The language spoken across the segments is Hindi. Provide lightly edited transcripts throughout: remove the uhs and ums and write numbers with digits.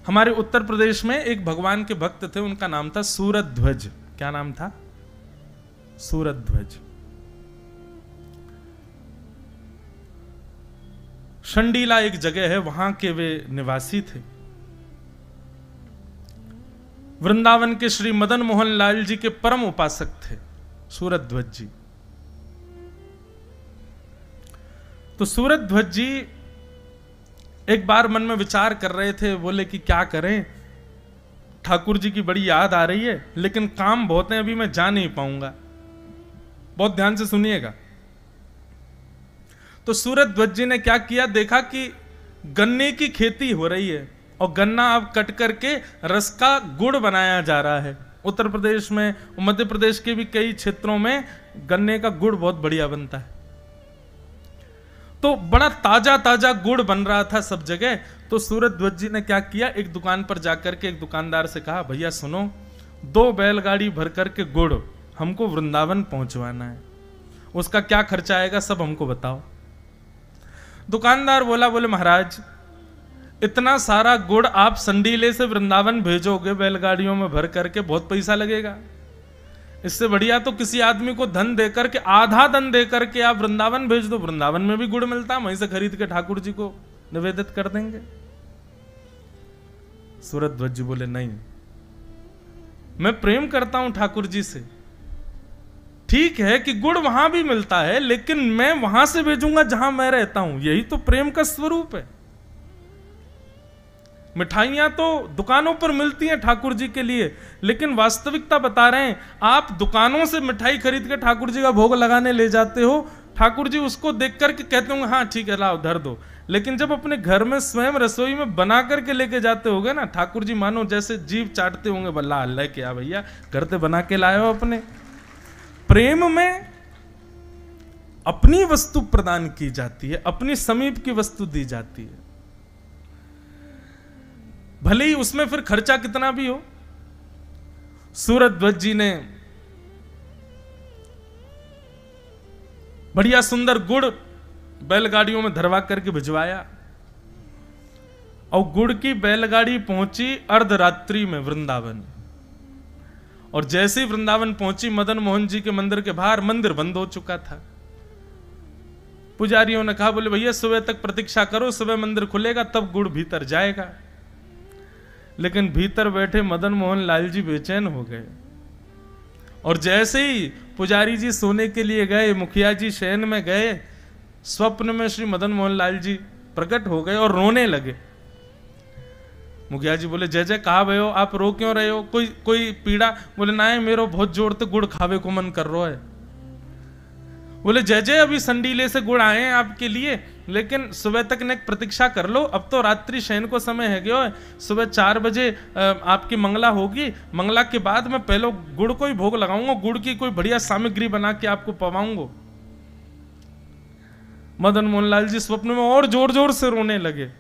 हमारे उत्तर प्रदेश में एक भगवान के भक्त थे, उनका नाम था सूरध्वज। क्या नाम था? सूरध्वज। शंडीला एक जगह है, वहां के वे निवासी थे। वृंदावन के श्री मदन मोहन लाल जी के परम उपासक थे सूरध्वज जी। तो सूरध्वज जी एक बार मन में विचार कर रहे थे, बोले कि क्या करें, ठाकुर जी की बड़ी याद आ रही है, लेकिन काम बहुत है, अभी मैं जा नहीं पाऊंगा। बहुत ध्यान से सुनिएगा। तो सूरध्वज जी ने क्या किया, देखा कि गन्ने की खेती हो रही है और गन्ना अब कट करके रस का गुड़ बनाया जा रहा है। उत्तर प्रदेश में, मध्य प्रदेश के भी कई क्षेत्रों में गन्ने का गुड़ बहुत बढ़िया बनता है। तो बड़ा ताजा ताजा गुड़ बन रहा था सब जगह। तो सूरध्वज जी ने क्या किया, एक दुकान पर जाकर के एक दुकानदार से कहा, भैया सुनो, 2 बैलगाड़ी भर करके गुड़ हमको वृंदावन पहुंचवाना है, उसका क्या खर्चा आएगा सब हमको बताओ। दुकानदार बोले महाराज, इतना सारा गुड़ आप संडीले से वृंदावन भेजोगे बैलगाड़ियों में भर करके, बहुत पैसा लगेगा। इससे बढ़िया तो किसी आदमी को धन देकर के, आधा धन देकर के आप वृंदावन भेज दो, वृंदावन में भी गुड़ मिलता, वहीं से खरीद के ठाकुर जी को निवेदित कर देंगे। सूरध्वज जी बोले, नहीं, मैं प्रेम करता हूं ठाकुर जी से, ठीक है कि गुड़ वहां भी मिलता है, लेकिन मैं वहां से भेजूंगा जहां मैं रहता हूं, यही तो प्रेम का स्वरूप है। मिठाइयां तो दुकानों पर मिलती हैं ठाकुर जी के लिए, लेकिन वास्तविकता बता रहे हैं, आप दुकानों से मिठाई खरीद के ठाकुर जी का भोग लगाने ले जाते हो, ठाकुर जी उसको देख करके कहते होंगे हाँ ठीक है लाओ धर दो, लेकिन जब अपने घर में स्वयं रसोई में बना करके लेके जाते होगे ना, ठाकुर जी मानो जैसे जीभ चाटते होंगे, बल्ला अल्लाह क्या भैया घर से बना के लाए हो। अपने प्रेम में अपनी वस्तु प्रदान की जाती है, अपनी समीप की वस्तु दी जाती है, भले ही उसमें फिर खर्चा कितना भी हो। सूरध्वज जी ने बढ़िया सुंदर गुड़ बैलगाड़ियों में धरवा करके भिजवाया और गुड़ की बैलगाड़ी पहुंची अर्धरात्रि में वृंदावन। और जैसे ही वृंदावन पहुंची, मदन मोहन जी के मंदिर के बाहर मंदिर बंद हो चुका था। पुजारियों ने कहा, बोले भैया सुबह तक प्रतीक्षा करो, सुबह मंदिर खुलेगा तब गुड़ भीतर जाएगा। लेकिन भीतर बैठे मदन मोहन लाल जी बेचैन हो गए, और जैसे ही पुजारी जी सोने के लिए गए, मुखिया जी शयन में गए, स्वप्न में श्री मदन मोहन लाल जी प्रकट हो गए और रोने लगे। मुखिया जी बोले, जय जय कहा भयो, आप रो क्यों रहे हो, कोई पीड़ा? बोले ना है, मेरो बहुत जोर से गुड़ खावे को मन कर रहा है। बोले जय जय, अभी संडीले से गुड़ आए हैं आपके लिए, लेकिन सुबह तक ने प्रतीक्षा कर लो, अब तो रात्रि शयन को समय है गयो है, सुबह 4 बजे आपकी मंगला होगी, मंगला के बाद मैं पहले गुड़ को ही भोग लगाऊंगा, गुड़ की कोई बढ़िया सामग्री बना के आपको पवाऊंगा। मदन मोहन लाल जी स्वप्न में और जोर जोर से रोने लगे।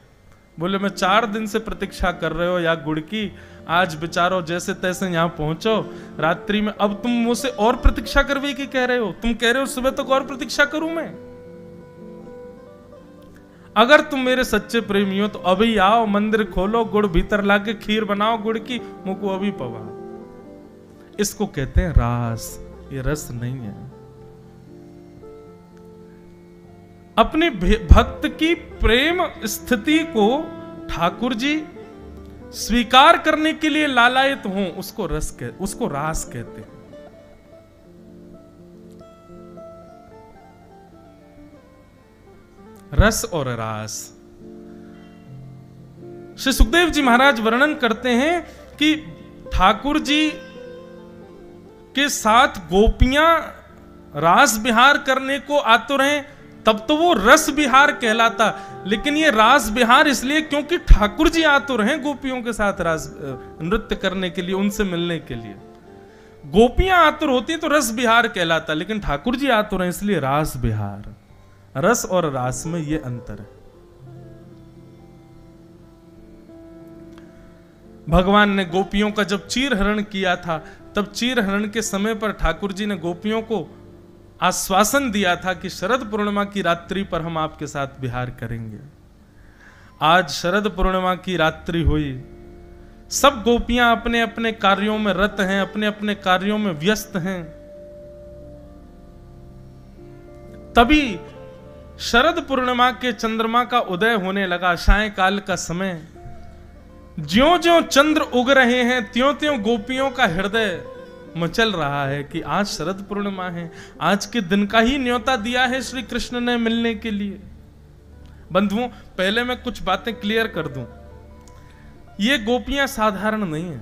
बोले मैं 4 दिन से प्रतीक्षा कर रहे हो या गुड़ की, आज बेचारो जैसे तैसे यहां पहुंचो रात्रि में, अब तुम मुझसे और प्रतीक्षा करवे की कह रहे हो, तुम कह रहे हो सुबह तक और प्रतीक्षा करूं मैं? अगर तुम मेरे सच्चे प्रेमी हो तो अभी आओ, मंदिर खोलो, गुड़ भीतर लाके खीर बनाओ गुड़ की, मुझको अभी पवाओ। इसको कहते हैं रास, ये रस नहीं है। अपने भक्त की प्रेम स्थिति को ठाकुर जी स्वीकार करने के लिए लालायित हों, उसको रास कहते हैं। रस और रास। श्री सुखदेव जी महाराज वर्णन करते हैं कि ठाकुर जी के साथ गोपियां रास विहार करने को आतुर हैं, तब तो वो रस विहार कहलाता, लेकिन ये रास विहार इसलिए क्योंकि ठाकुर जी आतुर हैं गोपियों के साथ रास नृत्य करने के लिए, उनसे मिलने के लिए। गोपियां आतुर होती तो रस विहार कहलाता, लेकिन ठाकुर जी आतुर हैं इसलिए रास विहार। रस और रास में ये अंतर है। भगवान ने गोपियों का जब चीरहरण किया था, तब चीरहरण के समय पर ठाकुर जी ने गोपियों को आश्वासन दिया था कि शरद पूर्णिमा की रात्रि पर हम आपके साथ विहार करेंगे। आज शरद पूर्णिमा की रात्रि हुई, सब गोपियां अपने अपने कार्यों में रत हैं, अपने अपने कार्यों में व्यस्त हैं। तभी शरद पूर्णिमा के चंद्रमा का उदय होने लगा, सायंकाल का समय। ज्यों ज्यों चंद्र उग रहे हैं त्यों त्यों गोपियों का हृदय मचल रहा है कि आज शरद पूर्णिमा है, आज के दिन का ही न्योता दिया है श्री कृष्ण ने मिलने के लिए। बंधुओं, पहले मैं कुछ बातें क्लियर कर दूं। ये गोपियां साधारण नहीं है,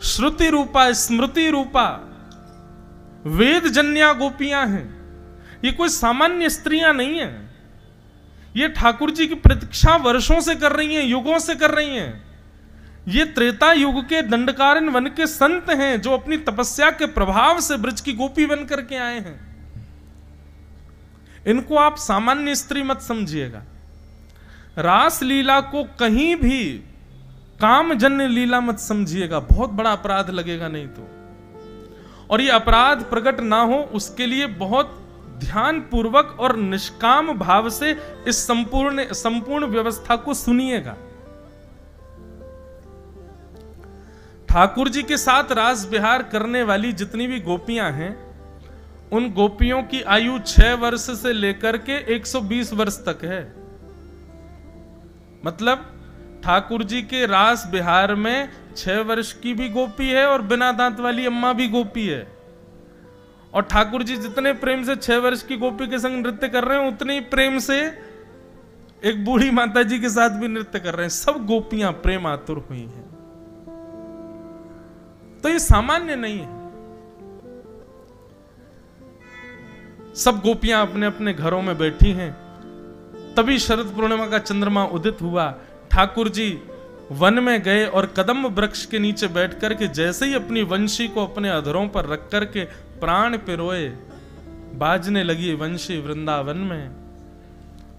श्रुति रूपा स्मृति रूपा वेद जन्या गोपियां हैं। ये कोई सामान्य स्त्रियां नहीं है। ये ठाकुर जी की प्रतीक्षा वर्षों से कर रही हैं, युगों से कर रही हैं। ये त्रेता युग के दंडकारण्य वन के संत हैं जो अपनी तपस्या के प्रभाव से ब्रज की गोपी बन करके आए हैं। इनको आप सामान्य स्त्री मत समझिएगा। रास लीला को कहीं भी कामजन्य लीला मत समझिएगा, बहुत बड़ा अपराध लगेगा नहीं तो। और ये अपराध प्रकट ना हो उसके लिए बहुत ध्यान पूर्वक और निष्काम भाव से इस संपूर्ण व्यवस्था को सुनिएगा। ठाकुर जी के साथ रास विहार करने वाली जितनी भी गोपियां हैं, उन गोपियों की आयु 6 वर्ष से लेकर के 120 वर्ष तक है। मतलब ठाकुर जी के रास विहार में 6 वर्ष की भी गोपी है और बिना दांत वाली अम्मा भी गोपी है। और ठाकुर जी जितने प्रेम से 6 वर्ष की गोपी के संग नृत्य कर रहे हैं, उतने ही प्रेम से एक बूढ़ी माता जी के साथ भी नृत्य कर रहे हैं। सब गोपियां प्रेम आतुर हुई हैं। तो ये सामान्य नहीं है। सब गोपियां अपने अपने घरों में बैठी हैं। तभी शरद पूर्णिमा का चंद्रमा उदित हुआ। ठाकुर जी वन में गए और कदम्ब वृक्ष के नीचे बैठ करके जैसे ही अपनी वंशी को अपने अधरों पर रख करके प्राण पिरोए, बाजने लगी वंशी वृंदावन में।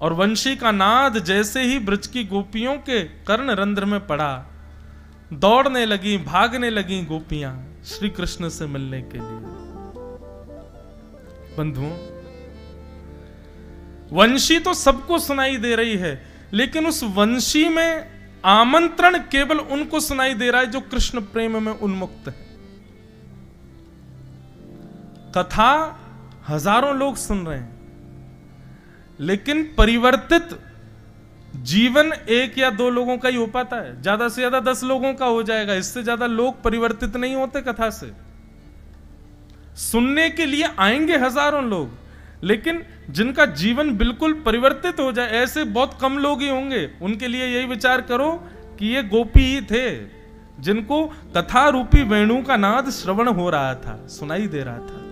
और वंशी का नाद जैसे ही ब्रज की गोपियों के कर्ण रंध्र में पड़ा, दौड़ने लगी, भागने लगी गोपियां श्री कृष्ण से मिलने के लिए। बंधुओं, वंशी तो सबको सुनाई दे रही है, लेकिन उस वंशी में आमंत्रण केवल उनको सुनाई दे रहा है जो कृष्ण प्रेम में उन्मुक्त है। कथा हजारों लोग सुन रहे हैं, लेकिन परिवर्तित जीवन 1 या 2 लोगों का ही हो पाता है। ज्यादा से ज्यादा 10 लोगों का हो जाएगा, इससे ज्यादा लोग परिवर्तित नहीं होते कथा से। सुनने के लिए आएंगे हजारों लोग, लेकिन जिनका जीवन बिल्कुल परिवर्तित हो जाए ऐसे बहुत कम लोग ही होंगे। उनके लिए यही विचार करो कि ये गोपी ही थे जिनको कथा रूपी वेणु का नाद श्रवण हो रहा था, सुनाई दे रहा था।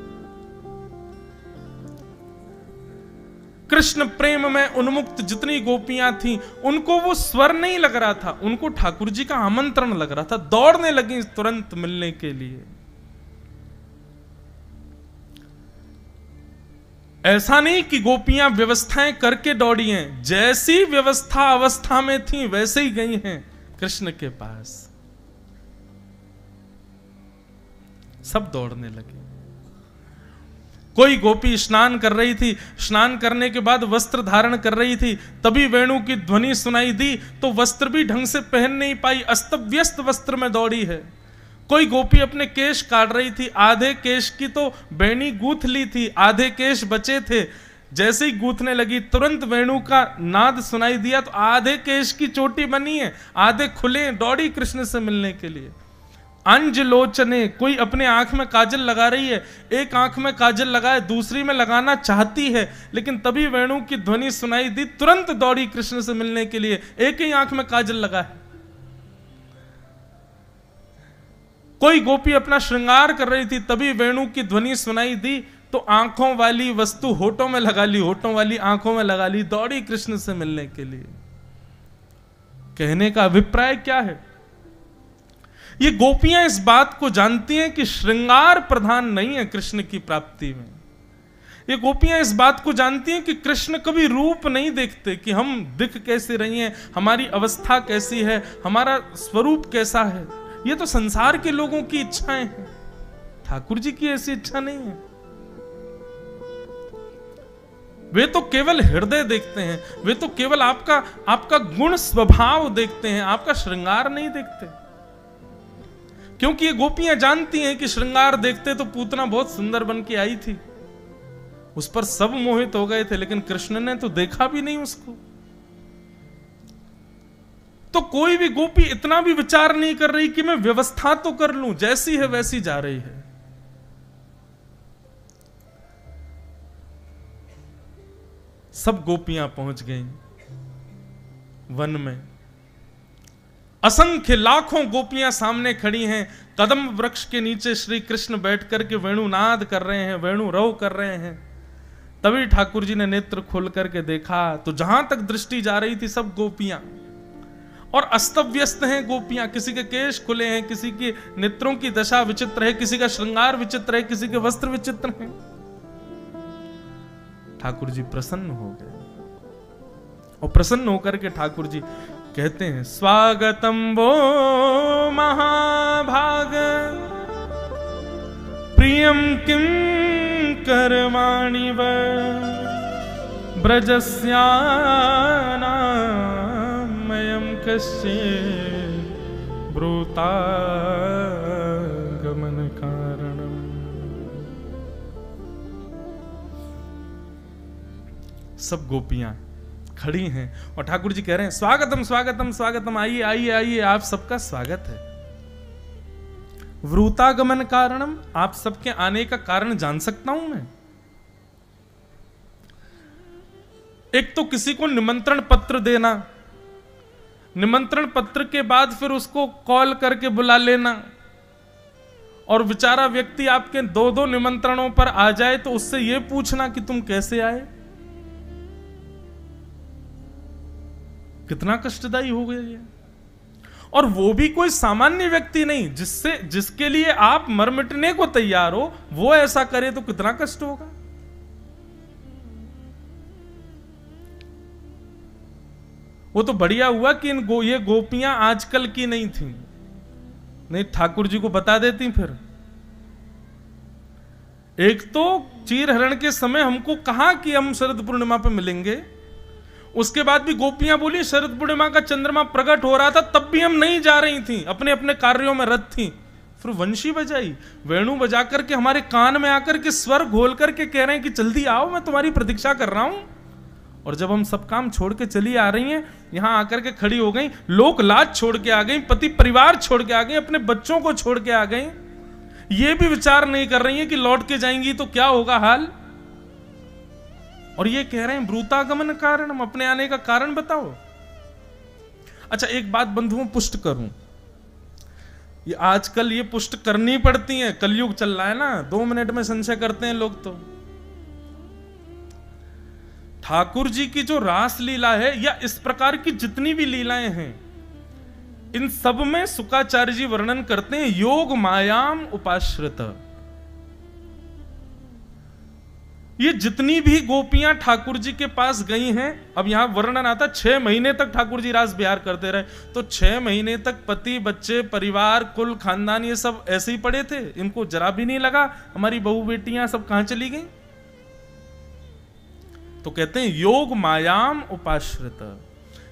कृष्ण प्रेम में उन्मुक्त जितनी गोपियां थीं, उनको वो स्वर नहीं लग रहा था, उनको ठाकुर जी का आमंत्रण लग रहा था। दौड़ने लगी तुरंत मिलने के लिए। ऐसा नहीं कि गोपियां व्यवस्थाएं करके दौड़ी हैं, जैसी व्यवस्था अवस्था में थी वैसे ही गई हैं कृष्ण के पास। सब दौड़ने लगे। कोई गोपी स्नान कर रही थी, स्नान करने के बाद वस्त्र धारण कर रही थी, तभी वेणु की ध्वनि सुनाई दी तो वस्त्र भी ढंग से पहन नहीं पाई, अस्त व्यस्त वस्त्र में दौड़ी है। कोई गोपी अपने केश काट रही थी, आधे केश की तो बेणी गूंथ ली थी, आधे केश बचे थे। जैसे ही गूंथने लगी तुरंत वेणु का नाद सुनाई दिया तो आधे केश की चोटी बनी है, आधे खुले, दौड़ी कृष्ण से मिलने के लिए। अंज लोचने, कोई अपने आंख में काजल लगा रही है, एक आंख में काजल लगाए दूसरी में लगाना चाहती है, लेकिन तभी वेणु की ध्वनि सुनाई दी, तुरंत दौड़ी कृष्ण से मिलने के लिए, एक ही आंख में काजल लगा है। कोई गोपी अपना श्रृंगार कर रही थी, तभी वेणु की ध्वनि सुनाई दी तो आंखों वाली वस्तु होठों में लगा ली, होठों वाली आंखों में लगा ली, दौड़ी कृष्ण से मिलने के लिए। कहने का अभिप्राय क्या है? ये गोपियां इस बात को जानती हैं कि श्रृंगार प्रधान नहीं है कृष्ण की प्राप्ति में। ये गोपियां इस बात को जानती हैं कि कृष्ण कभी रूप नहीं देखते कि हम दिख कैसे रही हैं, हमारी अवस्था कैसी है, हमारा स्वरूप कैसा है। ये तो संसार के लोगों की इच्छाएं हैं, ठाकुर जी की ऐसी इच्छा नहीं है। वे तो केवल हृदय देखते हैं, वे तो केवल आपका गुण स्वभाव देखते हैं, आपका श्रृंगार नहीं देखते। क्योंकि ये गोपियां जानती हैं कि श्रृंगार देखते तो पूतना बहुत सुंदर बन के आई थी, उस पर सब मोहित हो गए थे, लेकिन कृष्ण ने तो देखा भी नहीं उसको। तो कोई भी गोपी इतना भी विचार नहीं कर रही कि मैं व्यवस्था तो कर लूं, जैसी है वैसी जा रही है। सब गोपियां पहुंच गईं वन में। असंख्य लाखों गोपियां सामने खड़ी हैं। कदम वृक्ष के नीचे श्री कृष्ण बैठ करके वेणुनाद कर रहे हैं, वेणु रव कर रहे हैं। तभी ठाकुर जी ने नेत्र खोल करके देखा तो जहां तक दृष्टि जा रही थी सब गोपियां, और अस्त व्यस्त हैं गोपियां। किसी के केश खुले हैं, किसी के नेत्रों की दशा विचित्र है, किसी का श्रृंगार विचित्र है, किसी के वस्त्र विचित्र हैं। ठाकुर जी प्रसन्न हो गए, और प्रसन्न होकर के ठाकुर जी कहते हैं, स्वागतम वो महाभाग प्रियम किम करवाणि व ब्रजस्यानामयं कस्य ब्रूतागमन कारणम। सब गोपियां खड़ी हैं और ठाकुर जी कह रहे हैं, स्वागतम स्वागतम स्वागतम, आइए आइए आइए, आप सबका स्वागत है। वृतागमन कारणम, आप सबके आने का कारण जान सकता हूं मैं? एक तो किसी को निमंत्रण पत्र देना, निमंत्रण पत्र के बाद फिर उसको कॉल करके बुला लेना, और बेचारा व्यक्ति आपके दो दो निमंत्रणों पर आ जाए तो उससे यह पूछना कि तुम कैसे आए, कितना कष्टदायी हो गया ये। और वो भी कोई सामान्य व्यक्ति नहीं, जिसके लिए आप मर मिटने को तैयार हो, वो ऐसा करे तो कितना कष्ट होगा। वो तो बढ़िया हुआ कि ये गोपियां आजकल की नहीं थी, नहीं ठाकुर जी को बता देती फिर। एक तो चीर हरण के समय हमको कहा कि हम शरद पूर्णिमा पे मिलेंगे, उसके बाद भी गोपियां बोली शरद पूर्णिमा का चंद्रमा प्रकट हो रहा था तब भी हम नहीं जा रही थी, अपने अपने कार्यों में रत थी। फिर वंशी बजाई, वेणु बजा करके हमारे कान में आकर के स्वर घोल करके कह रहे हैं कि जल्दी आओ, मैं तुम्हारी प्रतीक्षा कर रहा हूं। और जब हम सब काम छोड़ के चली आ रही हैं, यहां आकर के खड़ी हो गई, लोक लाज छोड़ के आ गई, पति परिवार छोड़ के आ गई, अपने बच्चों को छोड़ के आ गई, ये भी विचार नहीं कर रही है कि लौट के जाएंगी तो क्या होगा हाल। और ये कह रहे हैं ब्रूतागमन कारण, हम अपने आने का कारण बताओ। अच्छा एक बात बंधुओं पुष्ट करूं, ये आजकल ये पुष्ट करनी पड़ती है, कलयुग चल रहा है ना, 2 मिनट में संशय करते हैं लोग। तो ठाकुर जी की जो रास लीला है या इस प्रकार की जितनी भी लीलाएं हैं, इन सब में शुकाचार्य जी वर्णन करते हैं योग मायाम उपाश्रित। ये जितनी भी गोपियां ठाकुर जी के पास गई हैं, अब यहां वर्णन आता 6 महीने तक ठाकुर जी रास बिहार करते रहे, तो 6 महीने तक पति बच्चे परिवार कुल खानदान ये सब ऐसे ही पड़े थे, इनको जरा भी नहीं लगा हमारी बहू बेटियां सब कहां चली गई। तो कहते हैं योग मायाम उपाश्रित।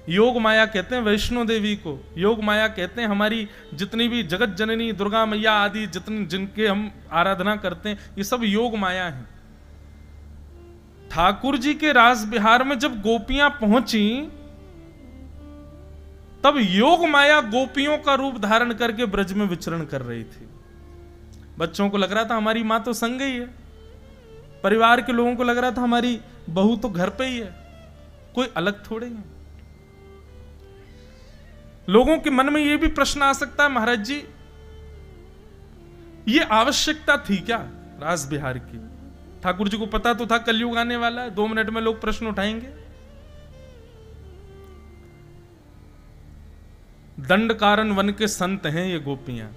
योग माया कहते हैं वैष्णो देवी को, योग माया कहते हैं हमारी जितनी भी जगत जननी दुर्गा मैया आदि जितने जिनके हम आराधना करते हैं, ये सब योग माया है। ठाकुर जी के रास बिहार में जब गोपियां पहुंची, तब योग माया गोपियों का रूप धारण करके ब्रज में विचरण कर रही थी। बच्चों को लग रहा था हमारी मां तो संग ही है, परिवार के लोगों को लग रहा था हमारी बहू तो घर पे ही है, कोई अलग थोड़े है। लोगों के मन में यह भी प्रश्न आ सकता है, महाराज जी ये आवश्यकता थी क्या रास बिहार की? ठाकुर जी को पता तो था कलयुग आने वाला है, 2 मिनट में लोग प्रश्न उठाएंगे। दंड कारण वन के संत हैं ये गोपियां।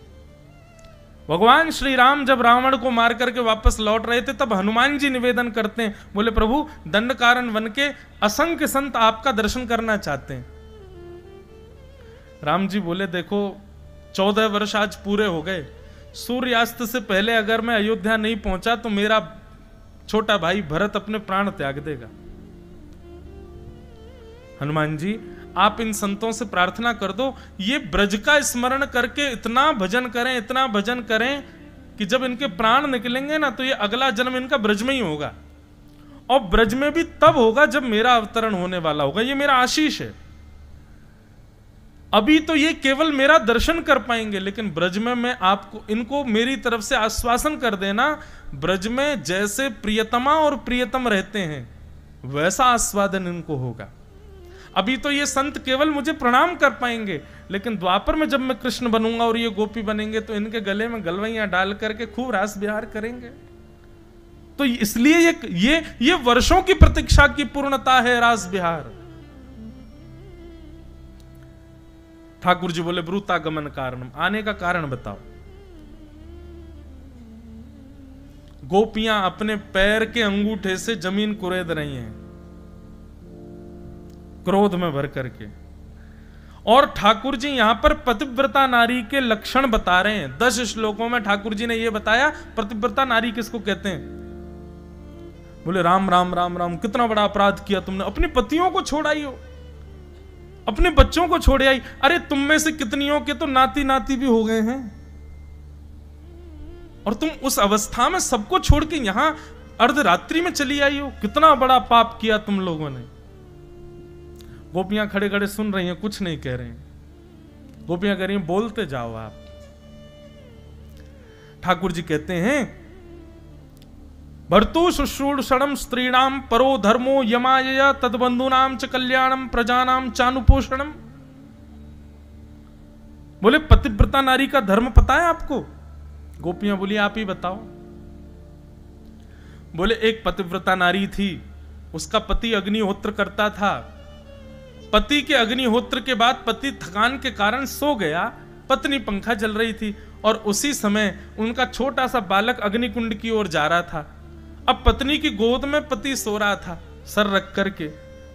भगवान श्री राम जब रावण को मार करके वापस लौट रहे थे, तब हनुमान जी निवेदन करते हैं, बोले प्रभु दंड कारण वन के असंख्य संत आपका दर्शन करना चाहते हैं। राम जी बोले देखो 14 वर्ष आज पूरे हो गए, सूर्यास्त से पहले अगर मैं अयोध्या नहीं पहुंचा तो मेरा छोटा भाई भरत अपने प्राण त्याग देगा। हनुमान जी आप इन संतों से प्रार्थना कर दो, ये ब्रज का स्मरण करके इतना भजन करें, इतना भजन करें कि जब इनके प्राण निकलेंगे ना तो ये अगला जन्म इनका ब्रज में ही होगा, और ब्रज में भी तब होगा जब मेरा अवतरण होने वाला होगा। ये मेरा आशीष है। अभी तो ये केवल मेरा दर्शन कर पाएंगे, लेकिन ब्रज में मैं आपको, इनको मेरी तरफ से आश्वासन कर देना, ब्रज में जैसे प्रियतमा और प्रियतम रहते हैं वैसा आस्वादन इनको होगा। अभी तो ये संत केवल मुझे प्रणाम कर पाएंगे, लेकिन द्वापर में जब मैं कृष्ण बनूंगा और ये गोपी बनेंगे तो इनके गले में गलवैयां डाल करके खूब रास विहार करेंगे। तो इसलिए ये वर्षों की प्रतीक्षा की पूर्णता है रास विहार। ठाकुर जी बोले ब्रूतागमन कारणम, आने का कारण बताओ। गोपियां अपने पैर के अंगूठे से जमीन कुरेद रही हैं क्रोध में भर करके, और ठाकुर जी यहां पर पतिव्रता नारी के लक्षण बता रहे हैं। 10 श्लोकों में ठाकुर जी ने यह बताया पतिव्रता नारी किसको कहते हैं। बोले राम राम राम राम, कितना बड़ा अपराध किया तुमने, अपने पतियों को छोड़ आई हो, अपने बच्चों को छोड़ आई। अरे तुम में से कितनियों के तो नाती नाती भी हो गए हैं, और तुम उस अवस्था में सबको छोड़ के यहां अर्धरात्रि में चली आई हो, कितना बड़ा पाप किया तुम लोगों ने। गोपियां खड़े खड़े सुन रही हैं, कुछ नहीं कह रहे हैं। गोपियां कह रही हैं बोलते जाओ आप। ठाकुर जी कहते हैं भर्तु शुश्रूषणम स्त्रीणाम परो धर्मो यमायया तद्बंधुनाम च कल्याणम प्रजानाम चानुपोषणम। बोले पतिव्रता नारी का धर्म पता है आपको? गोपियां बोली आप ही बताओ। बोले एक पतिव्रता नारी थी, उसका पति अग्निहोत्र करता था। पति के अग्निहोत्र के बाद पति थकान के कारण सो गया, पत्नी पंखा जल रही थी, और उसी समय उनका छोटा सा बालक अग्निकुंड की ओर जा रहा था। अब पत्नी की गोद में पति सो रहा था सर रख करके।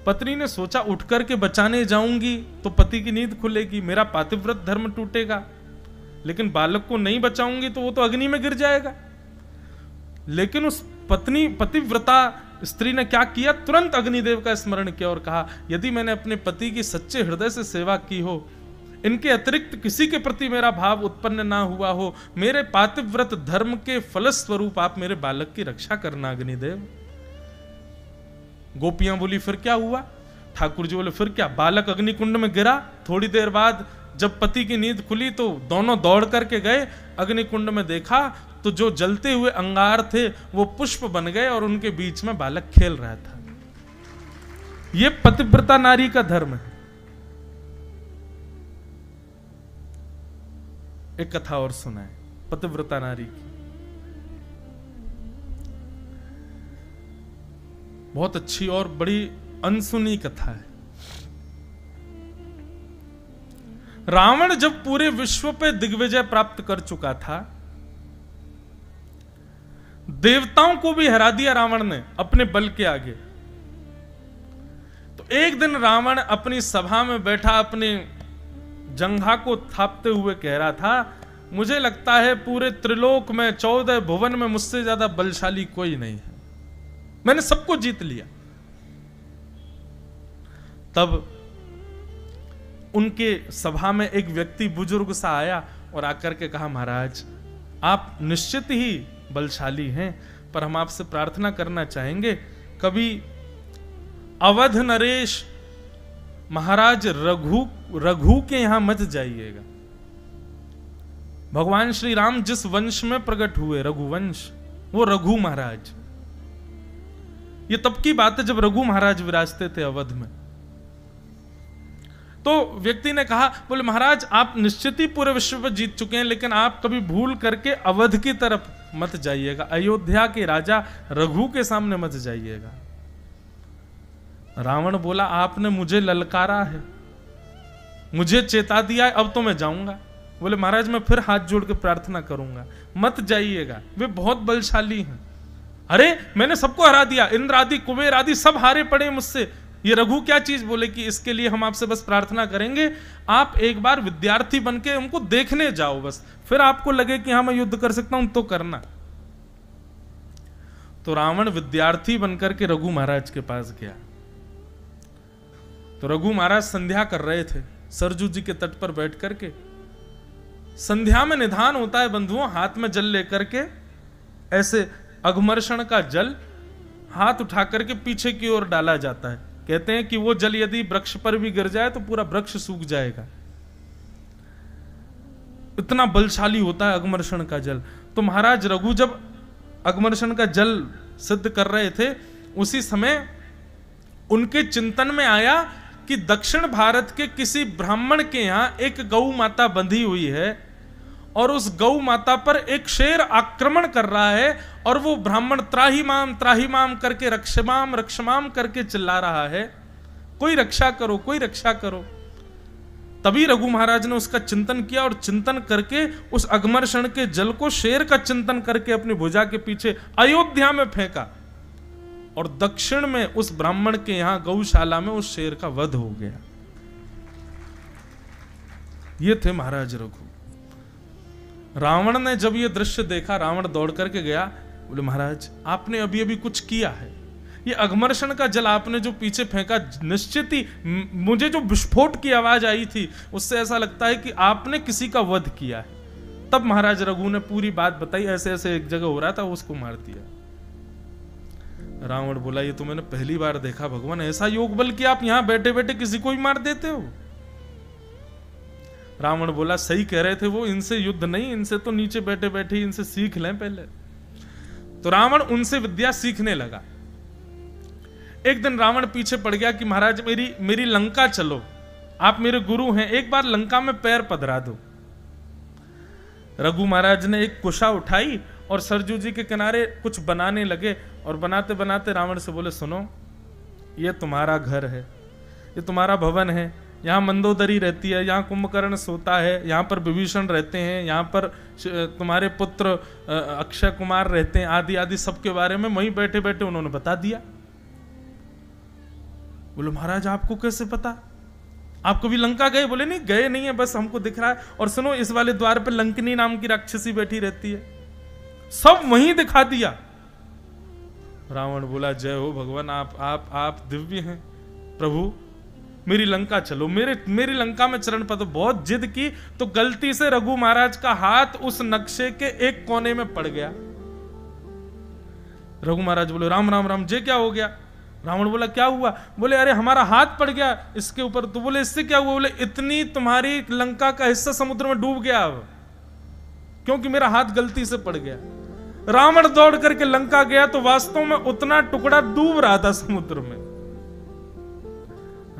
पत्नी ने सोचा उठ करके बचाने जाऊंगी तो पति की नींद खुलेगी, मेरा पातिव्रत धर्म टूटेगा, लेकिन बालक को नहीं बचाऊंगी तो वो तो अग्नि में गिर जाएगा। लेकिन उस पतिव्रता स्त्री ने क्या किया, तुरंत अग्निदेव का स्मरण किया और कहा यदि मैंने अपने पति की सच्चे हृदय से सेवा की हो, इनके अतिरिक्त किसी के प्रति मेरा भाव उत्पन्न ना हुआ हो, मेरे पातिव्रत धर्म के फलस्वरूप आप मेरे बालक की रक्षा करना अग्निदेव। गोपियां बोली फिर क्या हुआ? ठाकुर जी बोले फिर क्या, बालक अग्निकुंड में गिरा। थोड़ी देर बाद जब पति की नींद खुली तो दोनों दौड़ करके गए, अग्निकुंड में देखा तो जो जलते हुए अंगार थे वो पुष्प बन गए और उनके बीच में बालक खेल रहा था। ये पतिव्रता नारी का धर्म है। एक कथा और सुनाए पतिव्रता नारी की, बहुत अच्छी और बड़ी अनसुनी कथा है। रावण जब पूरे विश्व पे दिग्विजय प्राप्त कर चुका था, देवताओं को भी हरा दिया रावण ने अपने बल के आगे। तो एक दिन रावण अपनी सभा में बैठा अपने जंघा को थापते हुए कह रहा था, मुझे लगता है पूरे त्रिलोक में 14 भुवन में मुझसे ज्यादा बलशाली कोई नहीं है, मैंने सबको जीत लिया। तब उनके सभा में एक व्यक्ति बुजुर्ग सा आया और आकर के कहा, महाराज आप निश्चित ही बलशाली हैं, पर हम आपसे प्रार्थना करना चाहेंगे कभी अवध नरेश महाराज रघु के यहां मत जाइएगा। भगवान श्री राम जिस वंश में प्रकट हुए, रघुवंश, वो रघु महाराज। ये तब की बात है जब रघु महाराज विराजते थे अवध में। तो व्यक्ति ने कहा, बोले महाराज आप निश्चित ही पूरे विश्व पर जीत चुके हैं, लेकिन आप कभी भूल करके अवध की तरफ मत जाइएगा, अयोध्या के राजा रघु के सामने मत जाइएगा। रावण बोला, आपने मुझे ललकारा है, मुझे चेता दिया है, अब तो मैं जाऊंगा। बोले महाराज मैं फिर हाथ जोड़ के प्रार्थना करूंगा, मत जाइएगा, वे बहुत बलशाली हैं। अरे मैंने सबको हरा दिया, इंद्र आदि कुबेर आदि सब हारे पड़े मुझसे, ये रघु क्या चीज? बोले कि इसके लिए हम आपसे बस प्रार्थना करेंगे, आप एक बार विद्यार्थी बनके उनको देखने जाओ, बस फिर आपको लगे कि हाँ मैं युद्ध कर सकता हूं तो करना। तो रावण विद्यार्थी बनकर के रघु महाराज के पास गया तो रघु महाराज संध्या कर रहे थे सरजू जी के तट पर बैठ करके। संध्या में निधान होता है बंधुओं, हाथ में जल लेकर के ऐसे अघमर्षण का जल हाथ उठा करके पीछे की ओर डाला जाता है। कहते हैं कि वो जल यदि वृक्ष पर भी गिर जाए तो पूरा वृक्ष सूख जाएगा, इतना बलशाली होता है अघमर्षण का जल। तो महाराज रघु जब अघमर्षण का जल सिद्ध कर रहे थे, उसी समय उनके चिंतन में आया कि दक्षिण भारत के किसी ब्राह्मण के यहां एक गौ माता बंधी हुई है और उस गौ माता पर एक शेर आक्रमण कर रहा है और वो ब्राह्मण त्राही माम करके रक्षमाम रक्षमाम करके चिल्ला रहा है, कोई रक्षा करो, कोई रक्षा करो। तभी रघु महाराज ने उसका चिंतन किया और चिंतन करके उस अघमर्षण के जल को शेर का चिंतन करके अपनी भुजा के पीछे अयोध्या में फेंका और दक्षिण में उस ब्राह्मण के यहां गौशाला में उस शेर का वध हो गया। ये थे महाराज रघु। रावण ने जब ये दृश्य देखा, रावण दौड़ करके गया, बोले महाराज आपने अभी अभी कुछ किया है, ये अघमर्षण का जल आपने जो पीछे फेंका, निश्चित ही मुझे जो विस्फोट की आवाज आई थी उससे ऐसा लगता है कि आपने किसी का वध किया है। तब महाराज रघु ने पूरी बात बताई, ऐसे ऐसे एक जगह हो रहा था, उसको मार दिया। रावण बोला ये तो मैंने पहली बार देखा भगवान, ऐसा योग बल कि आप यहां बैठे बैठे किसी को ही मार देते हो। रावण बोला सही कह रहे थे वो, इनसे युद्ध नहीं, इनसे तो नीचे बैठे बैठे इनसे सीख लें पहले। तो रावण उनसे विद्या सीखने लगा। एक दिन रावण पीछे पड़ गया कि महाराज मेरी लंका चलो, आप मेरे गुरु हैं, एक बार लंका में पैर पधरा दो। रघु महाराज ने एक कुशा उठाई और सरजू जी के किनारे कुछ बनाने लगे और बनाते बनाते रावण से बोले सुनो, ये तुम्हारा घर है, ये तुम्हारा भवन है, यहाँ मंदोदरी रहती है, यहाँ कुंभकर्ण सोता है, यहाँ पर विभीषण रहते हैं, यहाँ पर तुम्हारे पुत्र अक्षय कुमार रहते हैं, आदि आदि सबके बारे में वहीं बैठे बैठे उन्होंने बता दिया। बोले महाराज आपको कैसे पता, आप कभी लंका गए? बोले नहीं गए नहीं है, बस हमको दिख रहा है। और सुनो इस वाले द्वार पे लंकिनी नाम की राक्षसी बैठी रहती है, सब वहीं दिखा दिया। रावण बोला जय हो भगवान, आप दिव्य हैं प्रभु, मेरी लंका चलो, मेरी लंका में चरण पद। बहुत जिद की तो गलती से रघु महाराज का हाथ उस नक्शे के एक कोने में पड़ गया। रघु महाराज बोले राम राम राम, जे क्या हो गया? रावण बोला क्या हुआ? बोले अरे हमारा हाथ पड़ गया इसके ऊपर। तो बोले इससे क्या हुआ? बोले इतनी तुम्हारी लंका का हिस्सा समुद्र में डूब गया अब, क्योंकि मेरा हाथ गलती से पड़ गया। रावण दौड़ करके लंका गया तो वास्तव में उतना टुकड़ा डूब रहा था समुद्र में।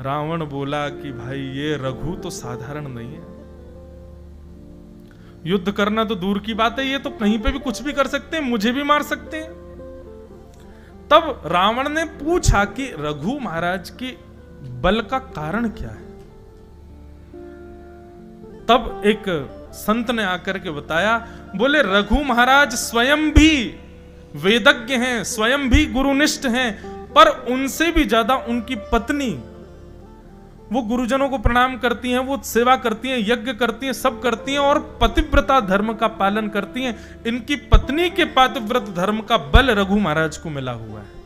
रावण बोला कि भाई ये रघु तो साधारण नहीं है, युद्ध करना तो दूर की बात है, ये तो कहीं पे भी कुछ भी कर सकते हैं, मुझे भी मार सकते हैं। तब रावण ने पूछा कि रघु महाराज की बल का कारण क्या है। तब एक संत ने आकर के बताया, बोले रघु महाराज स्वयं भी वेदज्ञ हैं, स्वयं भी गुरुनिष्ठ हैं, पर उनसे भी ज्यादा उनकी पत्नी, वो गुरुजनों को प्रणाम करती हैं, वो सेवा करती हैं, यज्ञ करती हैं, सब करती हैं और पतिव्रता धर्म का पालन करती हैं। इनकी पत्नी के पतिव्रत धर्म का बल रघु महाराज को मिला हुआ है।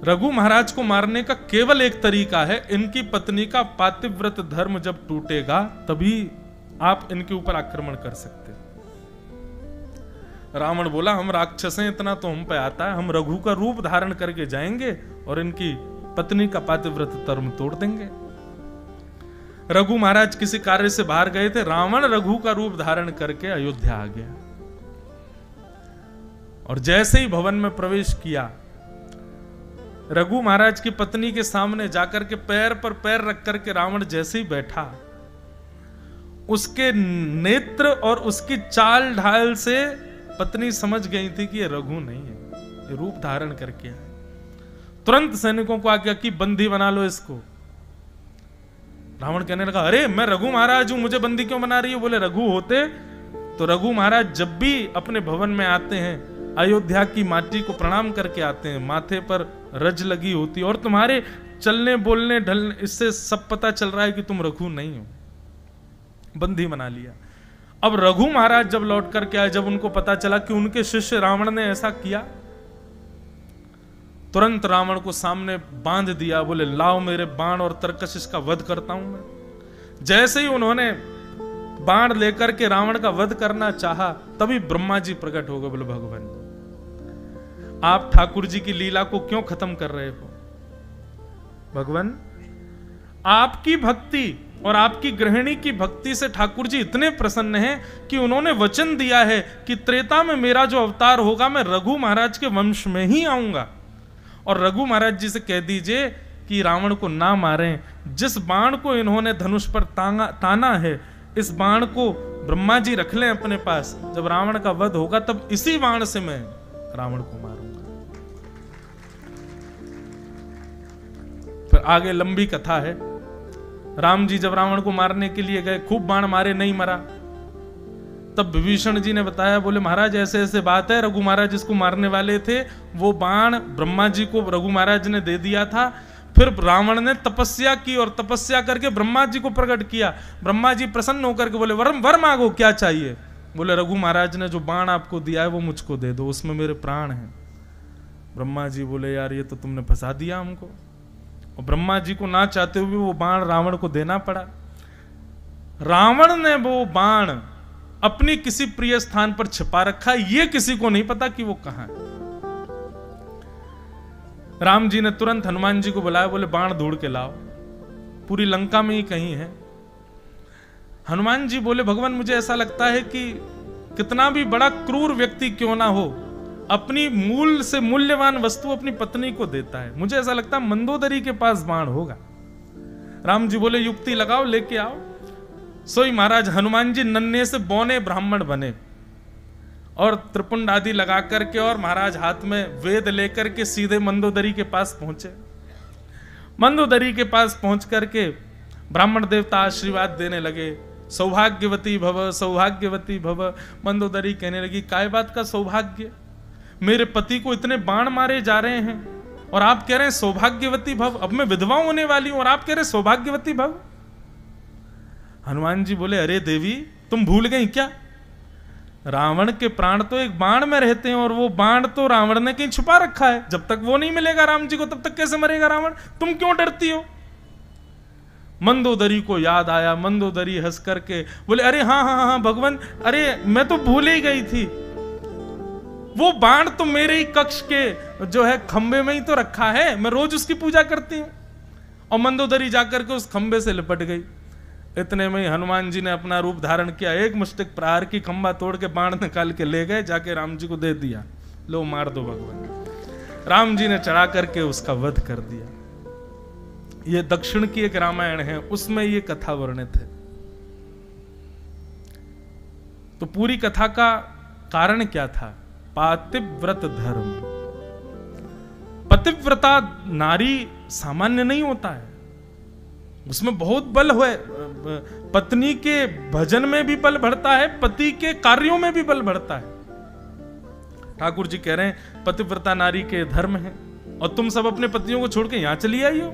रघु महाराज को मारने का केवल एक तरीका है, इनकी पत्नी का पतिव्रत धर्म जब टूटेगा तभी आप इनके ऊपर आक्रमण कर सकते। रावण बोला हम राक्षस हैं, इतना तो हम पे आता है, हम रघु का रूप धारण करके जाएंगे और इनकी पत्नी का पतिव्रत धर्म तोड़ देंगे। रघु महाराज किसी कार्य से बाहर गए थे, रावण रघु का रूप धारण करके अयोध्या आ गया और जैसे ही भवन में प्रवेश किया, रघु महाराज की पत्नी के सामने जाकर के पैर पर पैर रख करके रावण जैसे ही बैठा, उसके नेत्र और उसकी चाल ढाल से पत्नी समझ गई थी कि ये रघु नहीं है, ये रूप धारण करके है। तुरंत सैनिकों को आज्ञा की बंदी बना लो इसको। रावण कहने लगा अरे मैं रघु महाराज हूं, मुझे बंदी क्यों बना रही है? बोले रघु होते तो रघु महाराज जब भी अपने भवन में आते हैं, अयोध्या की माटी को प्रणाम करके आते हैं, माथे पर रज लगी होती और तुम्हारे चलने बोलने ढलने, इससे सब पता चल रहा है कि तुम रघु नहीं हो। बंदी बना लिया। अब रघु महाराज जब लौट करके आए, जब उनको पता चला कि उनके शिष्य रावण ने ऐसा किया, तुरंत रावण को सामने बांध दिया, बोले लाओ मेरे बाण और तरकश, इसका वध करता हूं मैं। जैसे ही उन्होंने बाण लेकर के रावण का वध करना चाहा, तभी ब्रह्मा जी प्रकट हो गए। बोले भगवान, आप ठाकुर जी की लीला को क्यों खत्म कर रहे हो? भगवान, आपकी भक्ति और आपकी गृहिणी की भक्ति से ठाकुर जी इतने प्रसन्न हैं कि उन्होंने वचन दिया है कि त्रेता में मेरा जो अवतार होगा, मैं रघु महाराज के वंश में ही आऊंगा। और रघु महाराज जी से कह दीजिए कि रावण को ना मारें। जिस बाण को इन्होंने धनुष पर ताना है, इस बाण को ब्रह्मा जी रख लें अपने पास। जब रावण का वध होगा तब इसी बाण से मैं रावण को मारूंगा। फिर आगे लंबी कथा है। राम जी जब रावण को मारने के लिए गए, खूब बाण मारे, नहीं मरा। तब विभीषण जी ने बताया, बोले महाराज ऐसे ऐसे बात है, रघु महाराज जिसको मारने वाले थे वो बाण ब्रह्मा जी को रघु महाराज ने दे दिया था। फिर रावण ने तपस्या की और तपस्या करके ब्रह्मा जी को प्रकट किया। ब्रह्मा जी प्रसन्न होकर के बोले वर मांगो, क्या चाहिए? बोले रघु महाराज ने जो बाण आपको दिया है वो मुझको दे दो, उसमें मेरे प्राण हैं। ब्रह्मा जी बोले यार ये तो तुमने फंसा दिया हमको। और ब्रह्मा जी को ना चाहते हुए वो बाण रावण को देना पड़ा। रावण ने वो बाण अपनी किसी प्रिय स्थान पर छिपा रखा, ये किसी को नहीं पता कि वो कहां है। राम जी ने तुरंत हनुमान जी को बुलाया, बोले बाण ढूंढ के लाओ, पूरी लंका में ही कहीं है। हनुमान जी बोले भगवान, मुझे ऐसा लगता है कि कितना भी बड़ा क्रूर व्यक्ति क्यों ना हो, अपनी मूल से मूल्यवान वस्तु अपनी पत्नी को देता है। मुझे ऐसा लगता है मंदोदरी के पास बाण होगा। राम जी बोले युक्ति लगाओ, लेके आओ। सोई महाराज हनुमान जी नन्हे से बौने ब्राह्मण बने और त्रिपुंड आदि लगा करके, और महाराज हाथ में वेद लेकर के सीधे मंदोदरी के पास पहुंचे। मंदोदरी के पास पहुंच करके ब्राह्मण देवता आशीर्वाद देने लगे, सौभाग्यवती भव, सौभाग्यवती भव। मंदोदरी कहने लगी, काय बात का सौभाग्य? मेरे पति को इतने बाण मारे जा रहे हैं और आप कह रहे हैं सौभाग्यवती भव। अब मैं विधवा होने वाली हूं और आप कह रहे सौभाग्यवती भव। हनुमान जी बोले अरे देवी, तुम भूल गई क्या? रावण के प्राण तो एक बाण में रहते हैं और वो बाण तो रावण ने कहीं छुपा रखा है। जब तक वो नहीं मिलेगा राम जी को, तब तक कैसे मरेगा रावण? तुम क्यों डरती हो? मंदोदरी को याद आया। मंदोदरी हंस करके बोले अरे हाँ हाँ हाँ भगवान, अरे मैं तो भूल ही गई थी। वो बाण तो मेरे ही कक्ष के जो है खंबे में ही तो रखा है, मैं रोज उसकी पूजा करती हूं। और मंदोदरी जाकर के उस खंबे से लिपट गई। इतने में ही हनुमान जी ने अपना रूप धारण किया, एक मुष्टिक प्रहार की खंबा तोड़ के बाण निकाल के ले गए, जाके राम जी को दे दिया, लो मार दो भगवान। राम जी ने चढ़ा करके उसका वध कर दिया। ये दक्षिण की एक रामायण है, उसमें ये कथा वर्णित है। तो पूरी कथा का कारण क्या था? पातिव्रत धर्म। पतिव्रता नारी सामान्य नहीं होता है, उसमें बहुत बल है। पत्नी के भजन में भी बल बढ़ता है, पति के कार्यों में भी बल बढ़ता है। ठाकुर जी कह रहे हैं पतिव्रता नारी के धर्म है, और तुम सब अपने पतियों को छोड़ के यहां चली आई हो।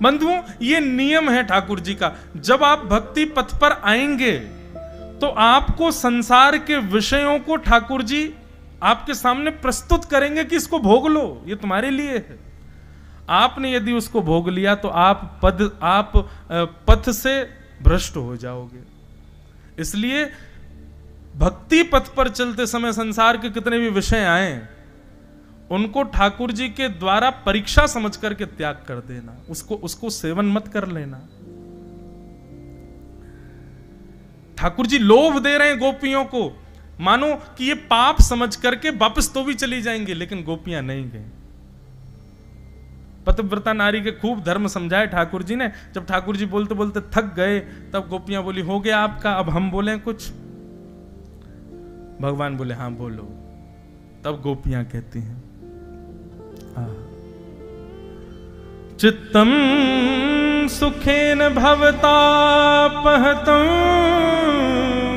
बंधुओं, ये नियम है ठाकुर जी का। जब आप भक्ति पथ पर आएंगे तो आपको संसार के विषयों को ठाकुर जी आपके सामने प्रस्तुत करेंगे कि इसको भोग लो, ये तुम्हारे लिए है। आपने यदि उसको भोग लिया तो आप पथ से भ्रष्ट हो जाओगे। इसलिए भक्ति पथ पर चलते समय संसार के कितने भी विषय आए, उनको ठाकुर जी के द्वारा परीक्षा समझ करके त्याग कर देना, उसको सेवन मत कर लेना। ठाकुर जी लोभ दे रहे हैं गोपियों को, मानो कि ये पाप समझ करके वापस तो भी चली जाएंगे, लेकिन गोपियां नहीं गई। पतिव्रता नारी के खूब धर्म समझाए ठाकुर जी ने। जब ठाकुर जी बोलते बोलते थक गए, तब गोपियां बोली हो गया आपका, अब हम बोलें कुछ? भगवान बोले हाँ बोलो। तब गोपियां कहती हैं चित्तम सुखेन भवतापहतं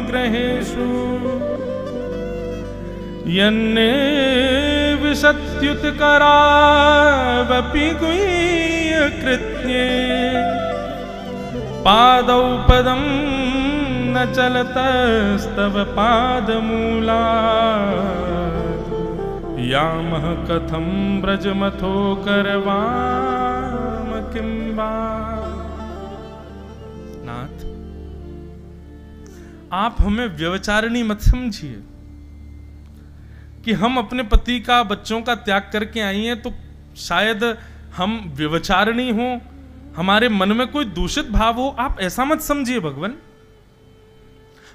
ग्रहेषु यन्ने विशत्युतकरावपि गुह्यकृत्ये पादौ पदं न चलतस्तव पादमूलात् यामः कथं ब्रजमथो करवाम किं वा। नाथ, आप हमें व्यभिचारिणी मत समझिए कि हम अपने पति का, बच्चों का त्याग करके आई हैं तो शायद हम व्यभिचारिणी हो, हमारे मन में कोई दूषित भाव हो, आप ऐसा मत समझिए भगवान।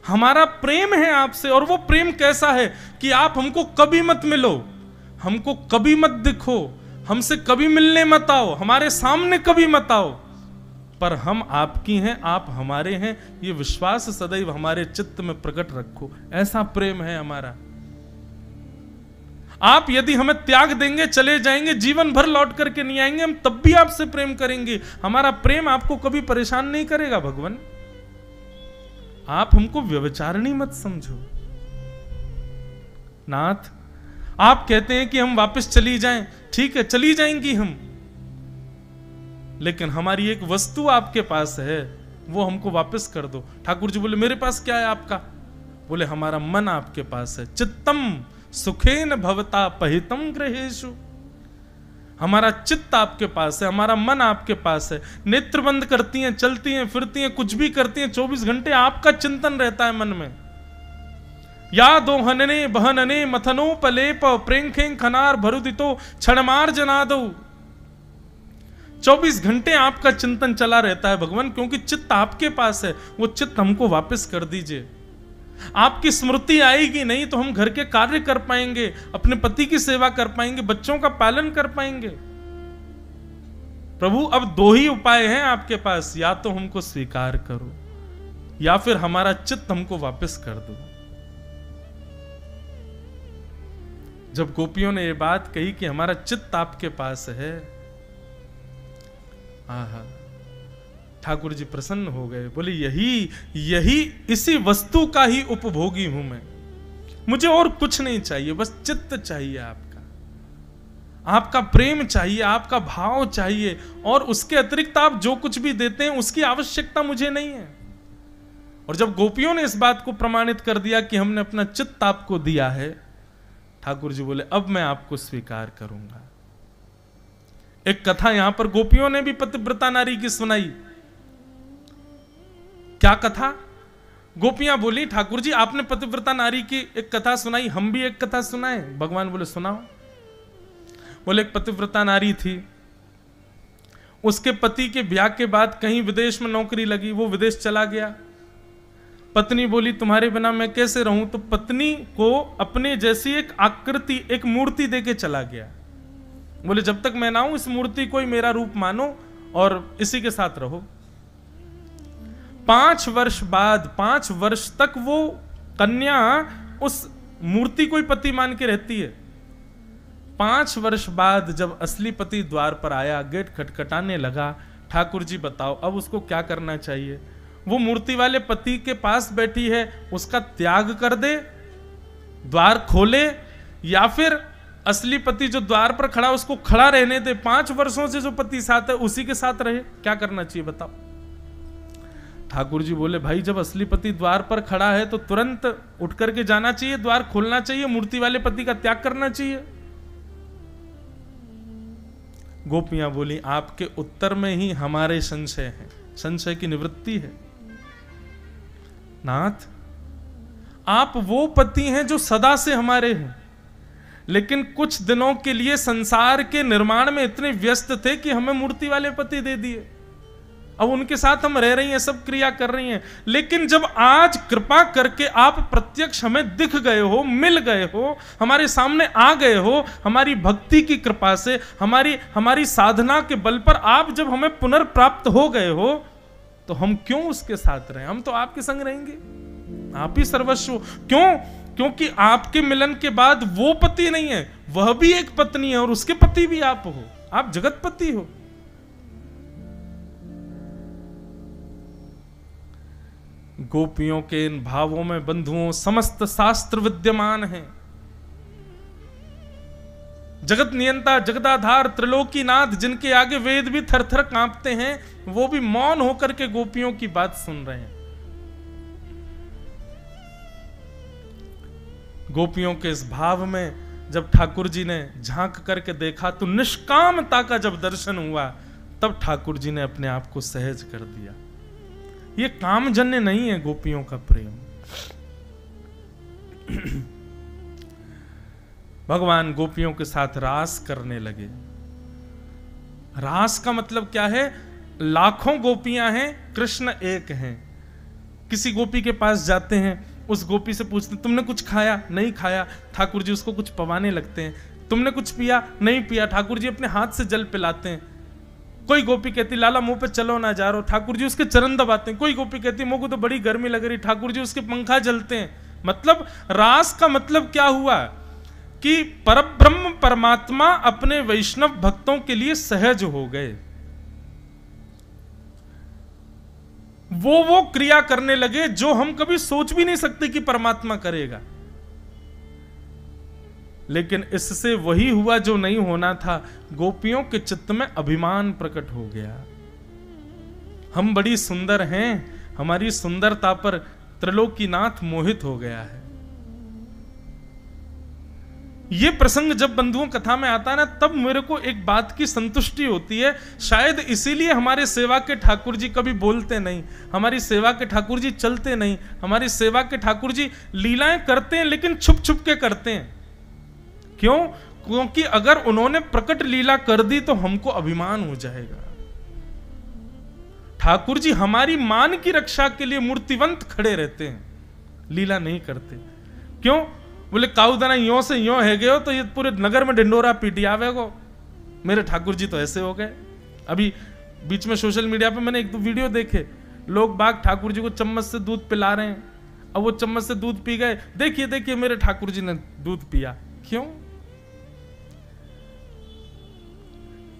हमारा प्रेम है आपसे, और वो प्रेम कैसा है कि आप हमको कभी मत मिलो, हमको कभी मत दिखो, हमसे कभी मिलने मत आओ, हमारे सामने कभी मत आओ, पर हम आपकी हैं, आप हमारे हैं, ये विश्वास सदैव हमारे चित्त में प्रकट रखो। ऐसा प्रेम है हमारा। आप यदि हमें त्याग देंगे, चले जाएंगे, जीवन भर लौट करके नहीं आएंगे, हम तब भी आपसे प्रेम करेंगे। हमारा प्रेम आपको कभी परेशान नहीं करेगा भगवान। आप हमको व्यभिचारिणी मत समझो। नाथ, आप कहते हैं कि हम वापस चली जाएं, ठीक है, चली जाएंगी हम, लेकिन हमारी एक वस्तु आपके पास है, वो हमको वापस कर दो। ठाकुर जी बोले, मेरे पास क्या है आपका? बोले, हमारा मन आपके पास है। चित्तम सुखेन भवता पहितम गृहेषु। हमारा चित्त आपके पास है, हमारा मन आपके पास है। नेत्र बंद करती हैं, चलती हैं, फिरती हैं, कुछ भी करती हैं, 24 घंटे आपका चिंतन रहता है मन में। या दो हनने बहनने मथनो पलेप प्रेंखें खनार भरुदितो क्षणमार जनादो। 24 घंटे आपका चिंतन चला रहता है भगवान, क्योंकि चित्त आपके पास है। वो चित्त हमको वापस कर दीजिए। आपकी स्मृति आएगी नहीं तो हम घर के कार्य कर पाएंगे, अपने पति की सेवा कर पाएंगे, बच्चों का पालन कर पाएंगे। प्रभु, अब 2 ही उपाय हैं आपके पास, या तो हमको स्वीकार करो या फिर हमारा चित्त हमको वापस कर दो। जब गोपियों ने ये बात कही कि हमारा चित्त आपके पास है, आहा, ठाकुर जी प्रसन्न हो गए। बोले, यही इसी वस्तु का ही उपभोगी हूं मैं, मुझे और कुछ नहीं चाहिए, बस चित्त चाहिए आपका, आपका प्रेम चाहिए, आपका भाव चाहिए, और उसके अतिरिक्त आप जो कुछ भी देते हैं उसकी आवश्यकता मुझे नहीं है। और जब गोपियों ने इस बात को प्रमाणित कर दिया कि हमने अपना चित्त आपको दिया है, ठाकुर जी बोले, अब मैं आपको स्वीकार करूंगा। एक कथा यहां पर गोपियों ने भी पतिव्रता नारी की सुनाई। क्या कथा? गोपियां बोली, ठाकुर जी आपने पतिव्रता नारी की एक कथा सुनाई, हम भी एक कथा सुनाएं। भगवान बोले, सुनाओ। बोले, एक पतिव्रता नारी थी, उसके पति के ब्याह के बाद कहीं विदेश में नौकरी लगी, वो विदेश चला गया। पत्नी बोली, तुम्हारे बिना मैं कैसे रहूं? तो पत्नी को अपने जैसी एक आकृति, एक मूर्ति देके चला गया। बोले, जब तक मैं ना आऊं, इस मूर्ति को ही मेरा रूप मानो और इसी के साथ रहो। 5 वर्ष बाद, 5 वर्ष तक वो कन्या उस मूर्ति को ही पति मान के रहती है। 5 वर्ष बाद जब असली पति द्वार पर आया, गेट खटखटाने लगा, ठाकुर जी बताओ अब उसको क्या करना चाहिए? वो मूर्ति वाले पति के पास बैठी है, उसका त्याग कर दे, द्वार खोले, या फिर असली पति जो द्वार पर खड़ा उसको खड़ा रहने दे? 5 वर्षों से जो पति साथ है उसी के साथ रहे, क्या करना चाहिए बताओ? ठाकुर जी बोले, भाई जब असली पति द्वार पर खड़ा है तो तुरंत उठ करके जाना चाहिए, द्वार खोलना चाहिए, मूर्ति वाले पति का त्याग करना चाहिए। गोपियां बोली, आपके उत्तर में ही हमारे संशय है, संशय की निवृत्ति है। नाथ, आप वो पति हैं जो सदा से हमारे हैं, लेकिन कुछ दिनों के लिए संसार के निर्माण में इतने व्यस्त थे कि हमें मूर्ति वाले पति दे दिए। अब उनके साथ हम रह रही हैं, सब क्रिया कर रही हैं, लेकिन जब आज कृपा करके आप प्रत्यक्ष हमें दिख गए हो, मिल गए हो, हमारे सामने आ गए हो, हमारी भक्ति की कृपा से, हमारी साधना के बल पर आप जब हमें पुनर्प्राप्त हो गए हो, तो हम क्यों उसके साथ रहें? हम तो आपके संग रहेंगे, आप ही सर्वस्व। क्यों? क्योंकि आपके मिलन के बाद वो पति नहीं है, वह भी एक पत्नी है, और उसके पति भी आप हो, आप जगतपति हो। गोपियों के इन भावों में बंधुओं समस्त शास्त्र विद्यमान हैं। जगत नियंता, जगदाधार, त्रिलोकीनाथ, जिनके आगे वेद भी थर-थर कांपते हैं, वो भी मौन होकर के गोपियों की बात सुन रहे हैं। गोपियों के इस भाव में जब ठाकुर जी ने झांक करके देखा तो निष्कामता का जब दर्शन हुआ, तब ठाकुर जी ने अपने आप को सहज कर दिया। ये कामजन्य नहीं है गोपियों का प्रेम। भगवान गोपियों के साथ रास करने लगे। रास का मतलब क्या है? लाखों गोपियां हैं, कृष्ण एक हैं। किसी गोपी के पास जाते हैं, उस गोपी से पूछते हैं तुमने कुछ खाया? नहीं खाया। ठाकुर जी उसको कुछ पवाने लगते हैं। तुमने कुछ पिया? नहीं पिया। ठाकुर जी अपने हाथ से जल पिलाते हैं। कोई गोपी कहती लाला मुंह पे चलो ना जा रो, ठाकुर जी उसके चरण दबाते हैं। कोई गोपी कहती मुझको तो बड़ी गर्मी लग रही, ठाकुर जी उसके पंखा जलते हैं। मतलब रास का मतलब क्या हुआ कि परब्रह्म परमात्मा अपने वैष्णव भक्तों के लिए सहज हो गए। वो क्रिया करने लगे जो हम कभी सोच भी नहीं सकते कि परमात्मा करेगा। लेकिन इससे वही हुआ जो नहीं होना था। गोपियों के चित्त में अभिमान प्रकट हो गया। हम बड़ी सुंदर हैं, हमारी सुंदरता पर त्रिलोकीनाथ मोहित हो गया है। ये प्रसंग जब बंधुओं कथा में आता है ना, तब मेरे को एक बात की संतुष्टि होती है। शायद इसीलिए हमारे सेवा के ठाकुर जी कभी बोलते नहीं, हमारी सेवा के ठाकुर जी चलते नहीं, हमारी सेवा के ठाकुर जी लीलाएं करते हैं लेकिन छुप छुप के करते हैं। क्यों? क्योंकि अगर उन्होंने प्रकट लीला कर दी तो हमको अभिमान हो जाएगा। ठाकुर जी हमारी मान की रक्षा के लिए मूर्तिवंत खड़े रहते हैं, लीला नहीं करते। क्यों? बोले काउदाना यो से यो है गए हो तो ये पूरे नगर में ढिंडोरा पीटी आवेगो, मेरे ठाकुर जी तो ऐसे हो गए। अभी बीच में सोशल मीडिया पे मैंने एक दो वीडियो देखे, लोग बाग ठाकुर जी को चम्मच से दूध पिला रहे हैं। अब वो चम्मच से दूध पी गए, देखिए देखिए मेरे ठाकुर जी ने दूध पिया। क्यों?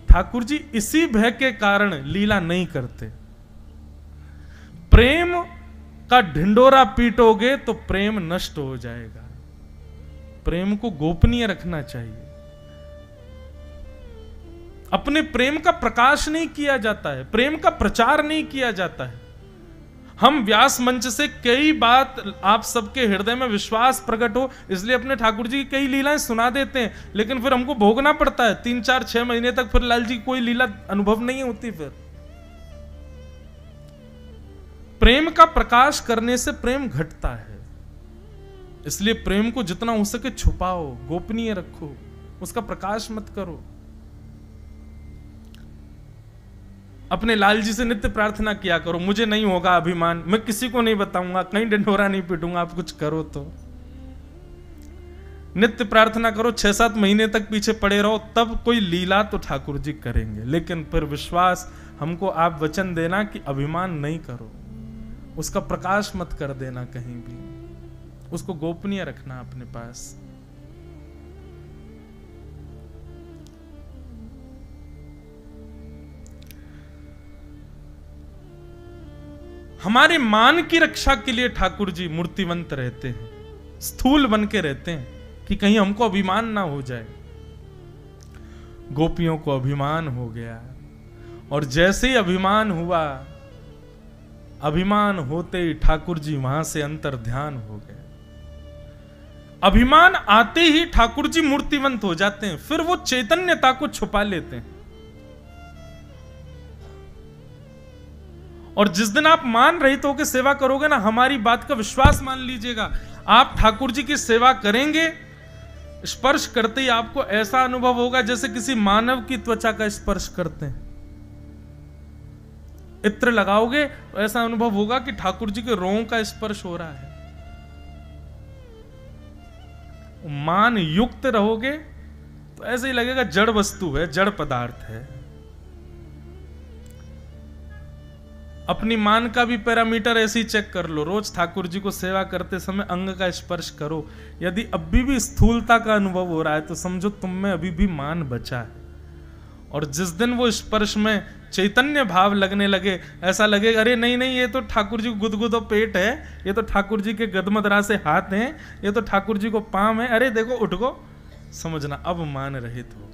ठाकुर जी इसी भय के कारण लीला नहीं करते। प्रेम का ढिंडोरा पीटोगे तो प्रेम नष्ट हो जाएगा। प्रेम को गोपनीय रखना चाहिए। अपने प्रेम का प्रकाश नहीं किया जाता है, प्रेम का प्रचार नहीं किया जाता है। हम व्यास मंच से कई बात आप सबके हृदय में विश्वास प्रकट हो इसलिए अपने ठाकुर जी की कई लीलाएं सुना देते हैं, लेकिन फिर हमको भोगना पड़ता है 3, 4, 6 महीने तक। फिर लाल जी की कोई लीला अनुभव नहीं होती। फिर प्रेम का प्रकाश करने से प्रेम घटता है। इसलिए प्रेम को जितना हो सके छुपाओ, गोपनीय रखो, उसका प्रकाश मत करो। अपने लाल जी से नित्य प्रार्थना किया करो, मुझे नहीं होगा अभिमान, मैं किसी को नहीं बताऊंगा, कहीं ढिंढोरा नहीं पीटूंगा, आप कुछ करो तो। नित्य प्रार्थना करो, 6-7 महीने तक पीछे पड़े रहो, तब कोई लीला तो ठाकुर जी करेंगे। लेकिन फिर विश्वास हमको आप वचन देना कि अभिमान नहीं करो, उसका प्रकाश मत कर देना कहीं भी, उसको गोपनीय रखना अपने पास। हमारे मान की रक्षा के लिए ठाकुर जी मूर्तिवंत रहते हैं, स्थूल बन के रहते हैं कि कहीं हमको अभिमान ना हो जाए। गोपियों को अभिमान हो गया और जैसे ही अभिमान हुआ, अभिमान होते ही ठाकुर जी वहां से अंतर ध्यान हो गए। अभिमान आते ही ठाकुर जी मूर्तिवंत हो जाते हैं, फिर वो चैतन्यता को छुपा लेते हैं। और जिस दिन आप मान रहित होकर सेवा करोगे ना, हमारी बात का विश्वास मान लीजिएगा, आप ठाकुर जी की सेवा करेंगे, स्पर्श करते ही आपको ऐसा अनुभव होगा जैसे किसी मानव की त्वचा का स्पर्श करते हैं। इत्र लगाओगे तो ऐसा अनुभव होगा कि ठाकुर जी के रों का स्पर्श हो रहा है। मान युक्त रहोगे तो ऐसे ही लगेगा जड़ वस्तु है, जड़ पदार्थ है। अपनी मान का भी पैरामीटर ऐसे ही चेक कर लो। रोज ठाकुर जी को सेवा करते समय अंग का स्पर्श करो, यदि अभी भी स्थूलता का अनुभव हो रहा है तो समझो तुम में अभी भी मान बचा है। और जिस दिन वो स्पर्श में चैतन्य भाव लगने लगे, ऐसा लगेगा अरे नहीं नहीं, ये तो ठाकुर जी को गुदगुदो पेट है, ये तो ठाकुर जी के गदमदरा से हाथ हैं, ये तो ठाकुर जी को पांव है, अरे देखो उठ गो, समझना अब मान रहित हो गए।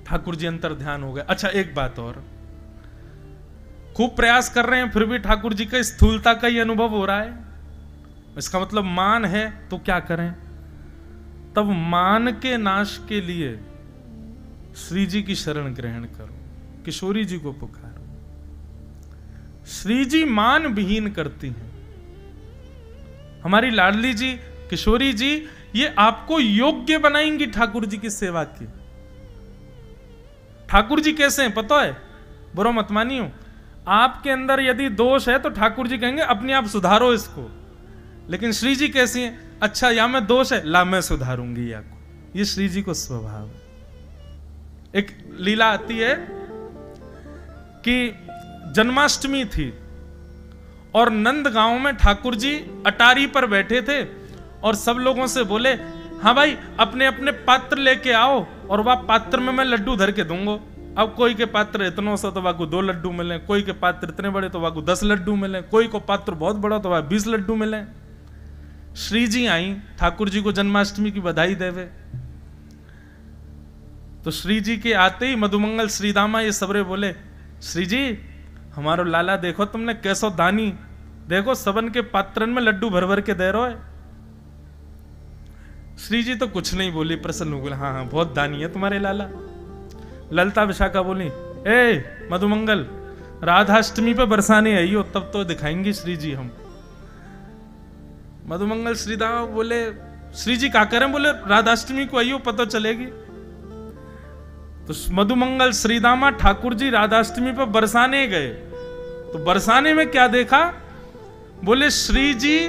ठाकुर जी अंतर ध्यान हो गए। अच्छा एक बात और, खूब प्रयास कर रहे हैं, फिर भी ठाकुर जी का स्थूलता का ही अनुभव हो रहा है। इसका मतलब मान है तो क्या करें? तब मान के नाश के लिए श्री जी की शरण ग्रहण करो, किशोरी जी को पुकारो। श्री जी मान विहीन करती हैं। हमारी लाडली जी किशोरी जी ये आपको योग्य बनाएंगी ठाकुर जी की सेवा की। ठाकुर जी कैसे हैं पता है? बुरा मत मानियो, आपके अंदर यदि दोष है तो ठाकुर जी कहेंगे अपने आप सुधारो इसको। लेकिन श्री जी कैसी हैं? अच्छा या में दोष है, ला मैं सुधारूंगी या को। ये श्री जी को स्वभाव है। एक लीला आती है कि जन्माष्टमी थी और नंद गांव में ठाकुर जी अटारी पर बैठे थे और सब लोगों से बोले, हाँ भाई अपने अपने पात्र लेके आओ और वह पात्र में मैं लड्डू धर के दूंगा। अब कोई के पात्र इतनों से तो वाकू 2 लड्डू मिले, कोई के पात्र इतने बड़े तो वाकू 10 लड्डू मिले, कोई को पात्र बहुत बड़ा तो वह 20 लड्डू मिले। श्री जी आई ठाकुर जी को जन्माष्टमी की बधाई देवे। तो श्री जी के आते ही मधुमंगल श्रीदामा ये सबरे बोले, श्री जी हमारो लाला देखो तुमने कैसो दानी, देखो सबन के पात्रन में लड्डू भर भर के दे रहे हो। श्री जी तो कुछ नहीं बोली, प्रसन्न हो गए, हाँ हाँ बहुत दानी है तुम्हारे लाला। ललता विशाखा बोली, ए मधुमंगल राधाष्टमी पे बरसाने आई हो तब तो दिखाएंगे श्री जी हम। मधुमंगल श्रीदामा बोले, श्री जी क्या करें? बोले राधाष्टमी को आई हो पता चलेगी। तो मधुमंगल श्रीदामा ठाकुर जी राधाष्टमी पर बरसाने गए तो बरसाने में क्या देखा? बोले श्री जी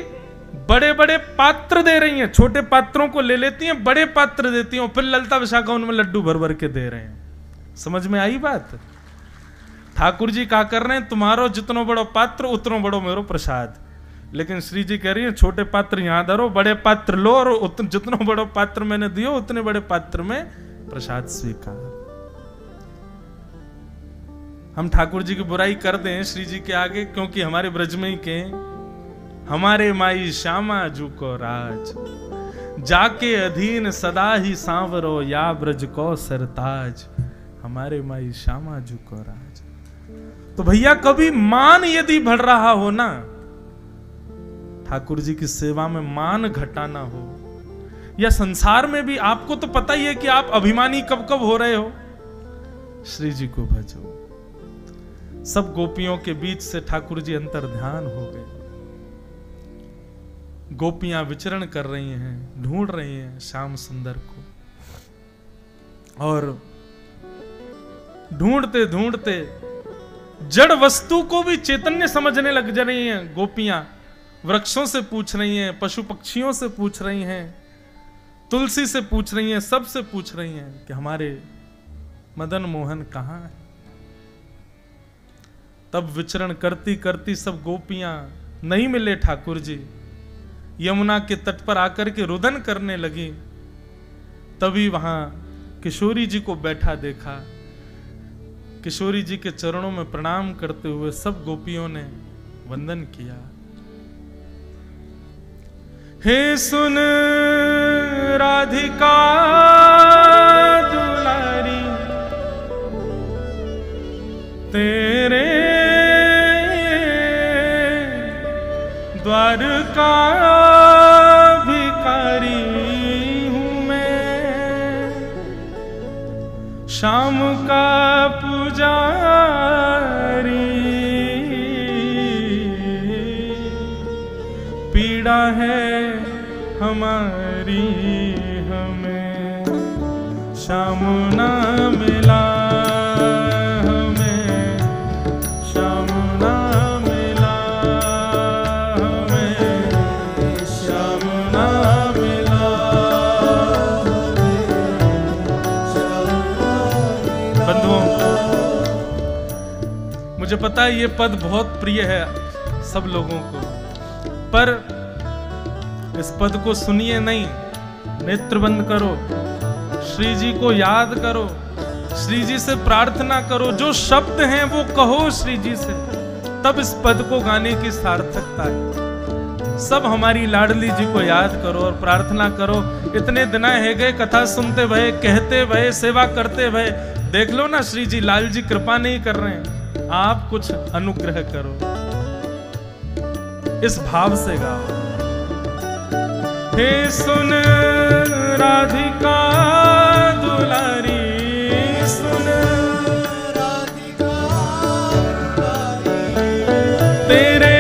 बड़े बड़े पात्र दे रही हैं, छोटे पात्रों को ले लेती हैं, बड़े पात्र देती हैं, फिर ललता विशाखा उनमें लड्डू भर भर के दे रहे हैं। समझ में आई बात? ठाकुर जी क्या कर रहे हैं? तुम्हारो जितनो बड़ो पात्र उतनो बड़ो मेरो प्रसाद। लेकिन श्री जी कह रही है छोटे पात्र यहां धरो, बड़े पात्र लो और जितनो बड़ो पात्र मैंने दियो उतने बड़े पात्र में प्रसाद स्वीकार। हम ठाकुर जी की बुराई कर दें श्री जी के आगे, क्योंकि हमारे ब्रज में ही के हमारे माई श्यामा जू को राज, जाके अधीन सदा ही सांवरो या ब्रज को सरताज। हमारे माई श्यामा जू को राज। तो भैया कभी मान यदि बढ़ रहा हो ना, ठाकुर जी की सेवा में मान घटाना हो, या संसार में भी आपको तो पता ही है कि आप अभिमानी कब कब हो रहे हो, श्री जी को भजो। सब गोपियों के बीच से ठाकुर जी अंतर ध्यान हो गए। गोपियां विचरण कर रही हैं, ढूंढ रही हैं श्याम सुंदर को, और ढूंढते ढूंढते जड़ वस्तु को भी चैतन्य समझने लग जा रही हैं गोपियां। वृक्षों से पूछ रही हैं, पशु पक्षियों से पूछ रही हैं, तुलसी से पूछ रही हैं, सबसे पूछ रही हैं कि हमारे मदन मोहन कहाँ है। तब विचरण करती करती सब गोपियां नहीं मिले ठाकुर जी, यमुना के तट पर आकर के रुदन करने लगी। तभी वहां किशोरी जी को बैठा देखा। किशोरी जी के चरणों में प्रणाम करते हुए सब गोपियों ने वंदन किया। हे सुन राधिका दुलारी, तेरे द्वार का भिखारी हूं मैं, शाम का पुजारी, पीड़ा है हमारी हमें शाम ना मिला, हमें शाम ना मिला, हमें शाम ना मिला। बंधुओं, मुझे पता है ये पद बहुत प्रिय है सब लोगों को, पर इस पद को सुनिए नहीं, नेत्र बंद करो, श्री जी को याद करो, श्री जी से प्रार्थना करो, जो शब्द हैं वो कहो श्री जी से, तब इस पद को गाने की सार्थकता है। सब हमारी लाडली जी को याद करो और प्रार्थना करो। इतने दिन है गए कथा सुनते भये, कहते भये, सेवा करते भये, देख लो ना श्री जी लाल जी कृपा नहीं कर रहे हैं। आप कुछ अनुग्रह करो। इस भाव से गाओ। हे सुन राधिका दुलारी, सुन राधिका दुलारी, तेरे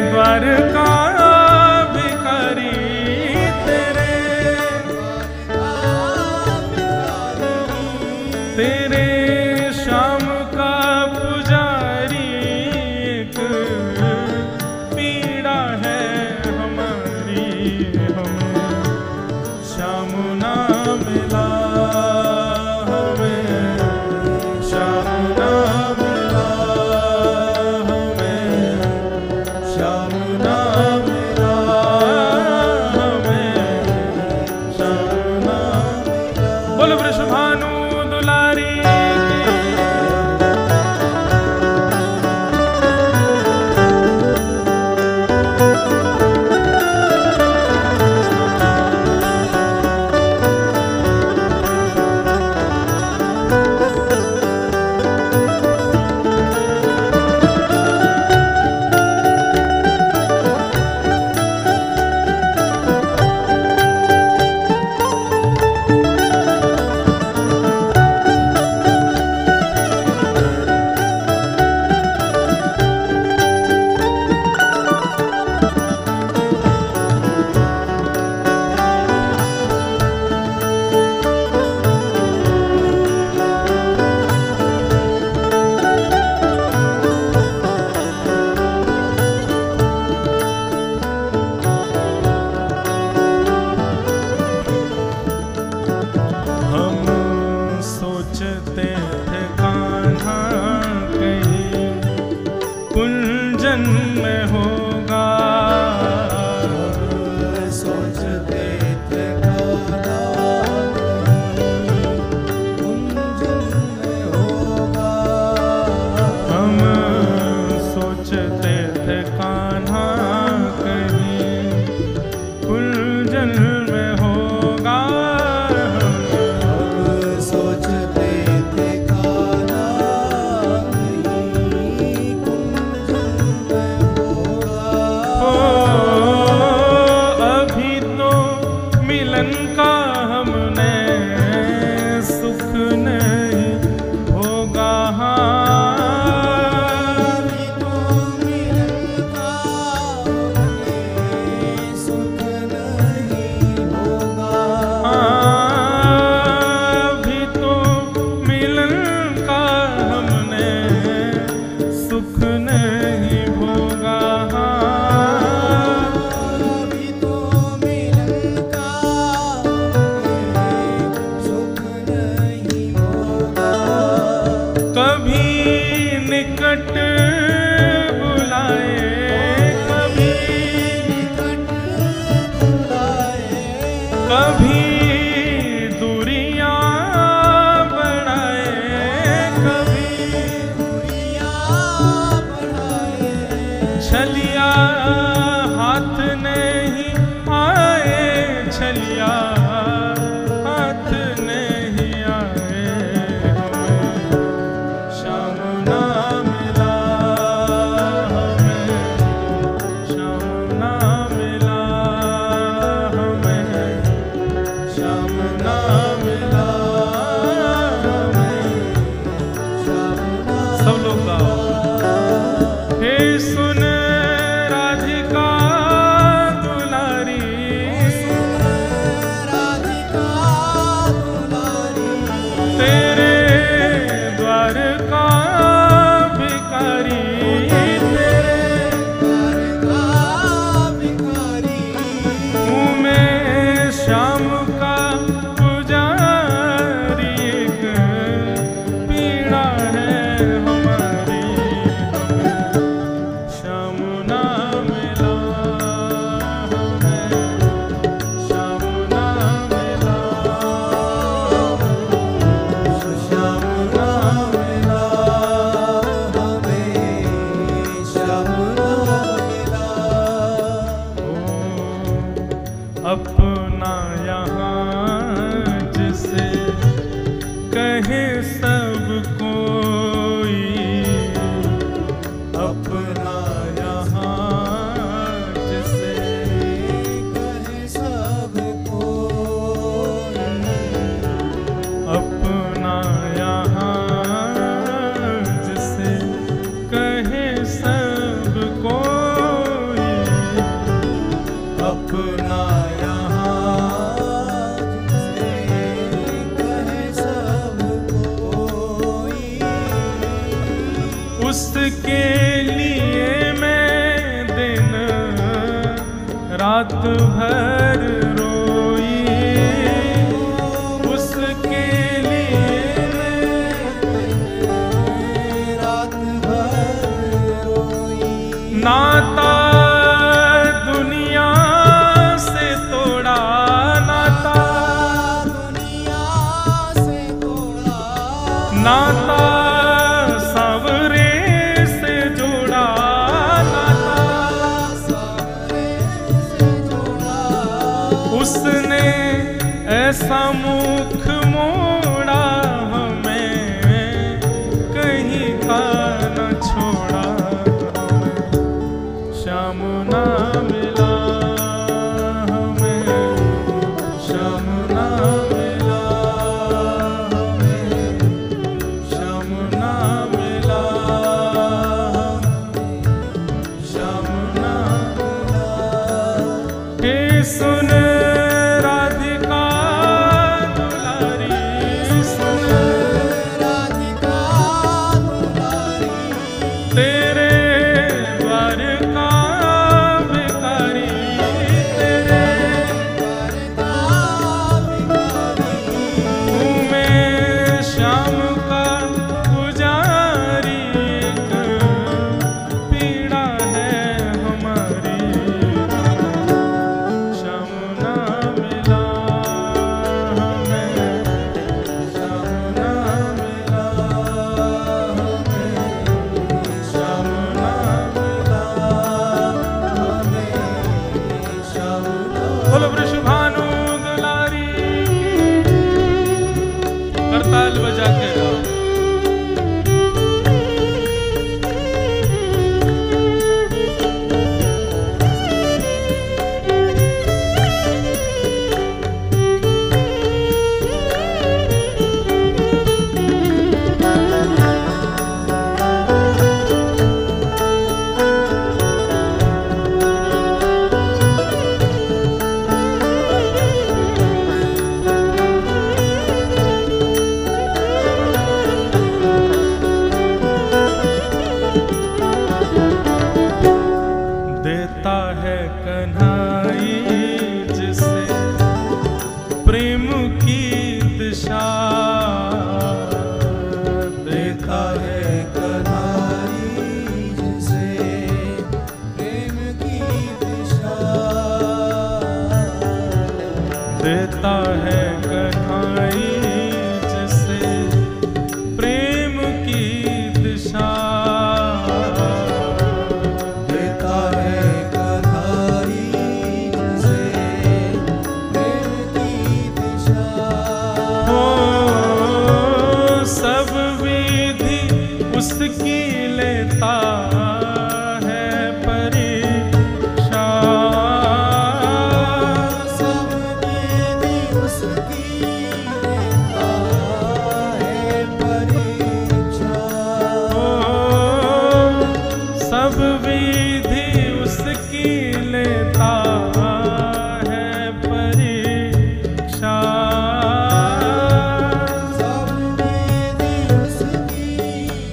द्वार का भिखारी, तेरे तेरे श्याम का पुजारी, एक पीड़ा है हमारी, हमें श्याम ना मिला, हमें श्याम ना मिला, हमें श्याम ना मिला, हमें श्याम ना मिला। बोलो वृषभानु दुलारी। कुंजन में होगा, सोचते थे कान्हा कुंजन में होगा, हम सोचते थे कान्हा कहीं कुंजन में होगा, हम सोचते थे कान्हा का हमने सुख नहीं होगा, अभी तो मिलन का हमने सुख नहीं होगा, अभी तो मिलन का हमने सुख नहीं होगा, कभी निकट बुलाए, कभी निकट बुलाए, कभी दूरियां बढ़ाए, कभी दूरियां बढ़ाए, छलिया हाथ नहीं आए, छलिया हाथ नहीं आए, श्याम ना मिला, हमें श्याम ना मिला, हमें श्याम ना मिला, हमें श्याम ना। सब लोग गाओ। हे सुन राधिका दुलारी, सुन राधिका दुलारी, तेरे द्वार का भिखारी, तेरे द्वार का भिखारी, मुँह में श्याम का पुजारी, एक पीड़ा है हमारी, श्याम ना मिला, हमें श्याम ना मिला, श्याम ना मिला, हमें श्याम ना मिला। अपना यहाँ जिसे कहे सब कोई, कैसा मुख मोड़ा हमें, कहीं का न छोड़ा हमें, श्याम ना मिला हमें, श्याम ना मिला हमें, श्याम ना मिला हमें, श्याम ना मिला। हे सुन राधिका दुलारी, सुन राधिका दुलारी, तेरे द्वार का भिखारी, तेरे द्वार का भिखारी, हूँ मैं श्याम का पुजारी, एक पीड़ा है हमारी, श्याम ना मिला हमें, श्याम ना मिला हमें, श्याम ना मिला हमें, श्याम ना। बोलो वृषभानु दुलारी, करताल बजा के गाओ। देता है कन्हाई जिसे प्रेम की दिशा, देता है कन्हाई जिसे प्रेम की दिशा, देता है कन्हाई जिसे प्रेम की दिशा, देता है कन्हाई जिसे प्रेम की दिशा। हो सब विधि उसकी लेता है परीक्षा, सब विधि उसकी लेता है परीक्षा, हो सब विधि उसकी लेता है परीक्षा, सब विधि उसकी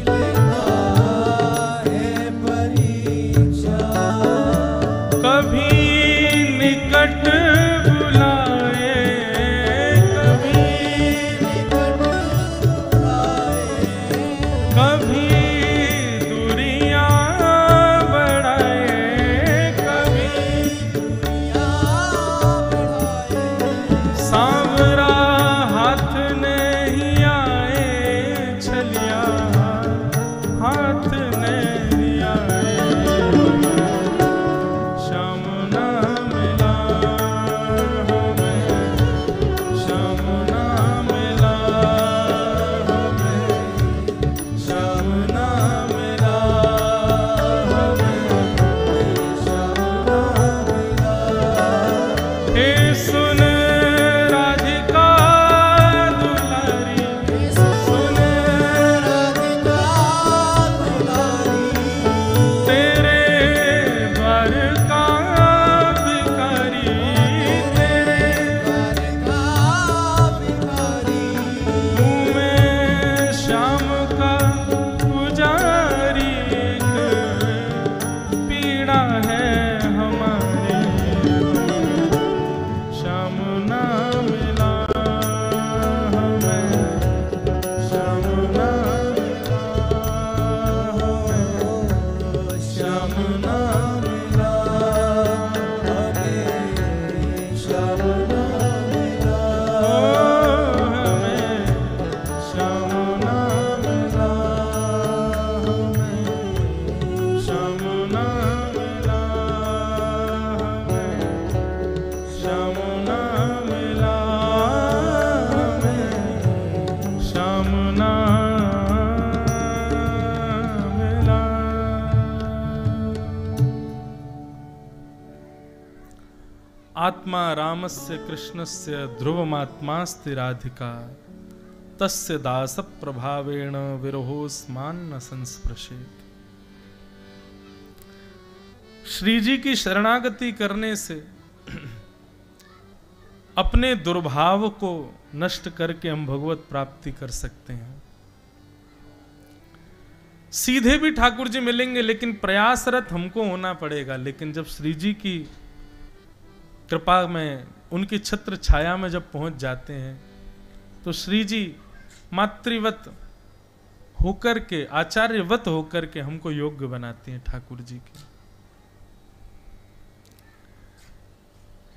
लेता है परीक्षा। कभी निकट बुलाए, कभी ध्रुवमात्मा रामस्य कृष्णस्य ध्रुवमात्मास्ति राधिका तस्य दास प्रभावेण विरहोस्मान न संस्पृशेत। श्री जी की शरणागति करने से अपने दुर्भाव को नष्ट करके हम भगवत प्राप्ति कर सकते हैं। सीधे भी ठाकुर जी मिलेंगे लेकिन प्रयासरत हमको होना पड़ेगा। लेकिन जब श्री जी की कृपा में, उनकी छत्र छाया में जब पहुंच जाते हैं तो श्री जी मातृवत होकर के, आचार्यवत होकर के हमको योग्य बनाते हैं ठाकुर जी के।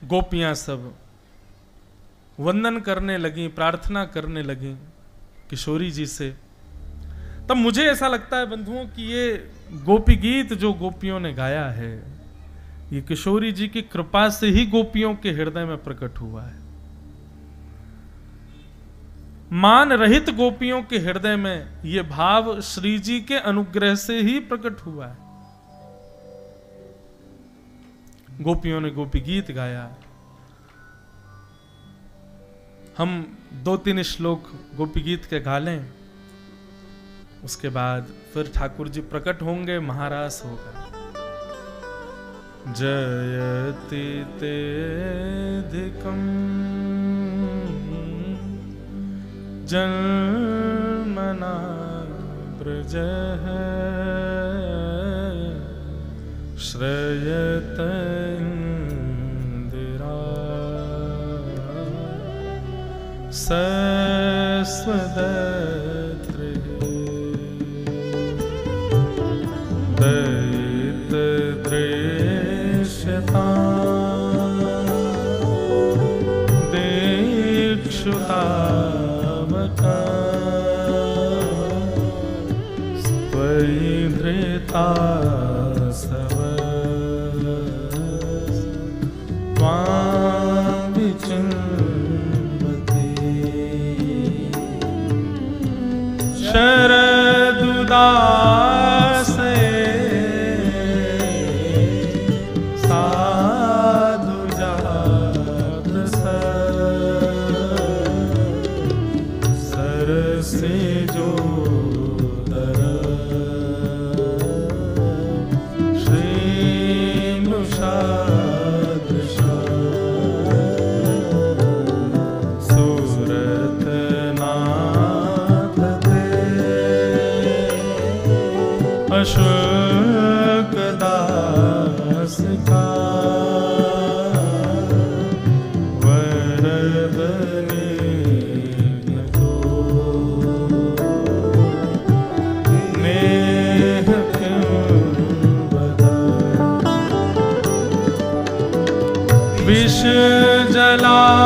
गोपियां सब वंदन करने लगी, प्रार्थना करने लगी किशोरी जी से। तब मुझे ऐसा लगता है बंधुओं कि ये गोपी गीत जो गोपियों ने गाया है, ये किशोरी जी की कृपा से ही गोपियों के हृदय में प्रकट हुआ है। मान रहित गोपियों के हृदय में ये भाव श्री जी के अनुग्रह से ही प्रकट हुआ है। गोपियों ने गोपी गीत गाया। हम 2-3 श्लोक गोपी गीत के गा लें, उसके बाद फिर ठाकुर जी प्रकट होंगे, महारास होगा। जयति तेधिकं जन्मना ब्रजः श्रयत इंदिरा सस्वदत्रे दयितदृश्यता दीक्षुतावका स्वयि धृता शरदुदासे साधु जात सरसे जो दर श्रीनुषा अशोकदास का वरदने तो नेह क्यों बता विष जलाप्यया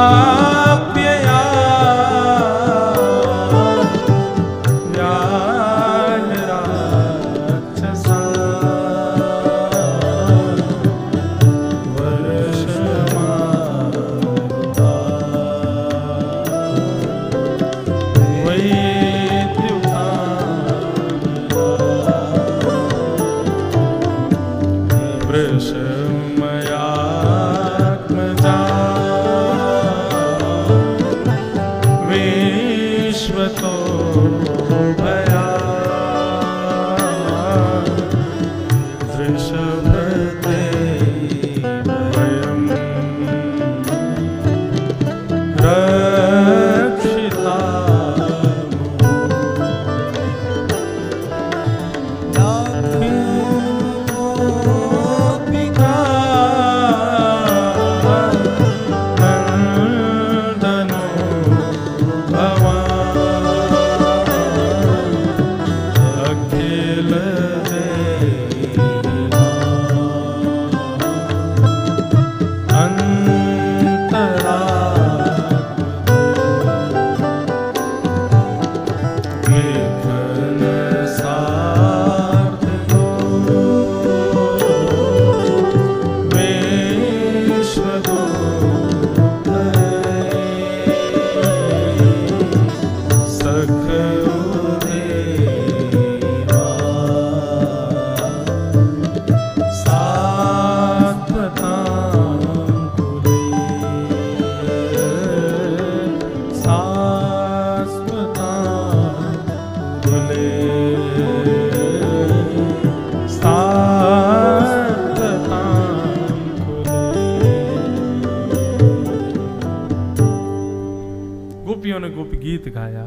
गोपियों ने गोपी गीत गाया,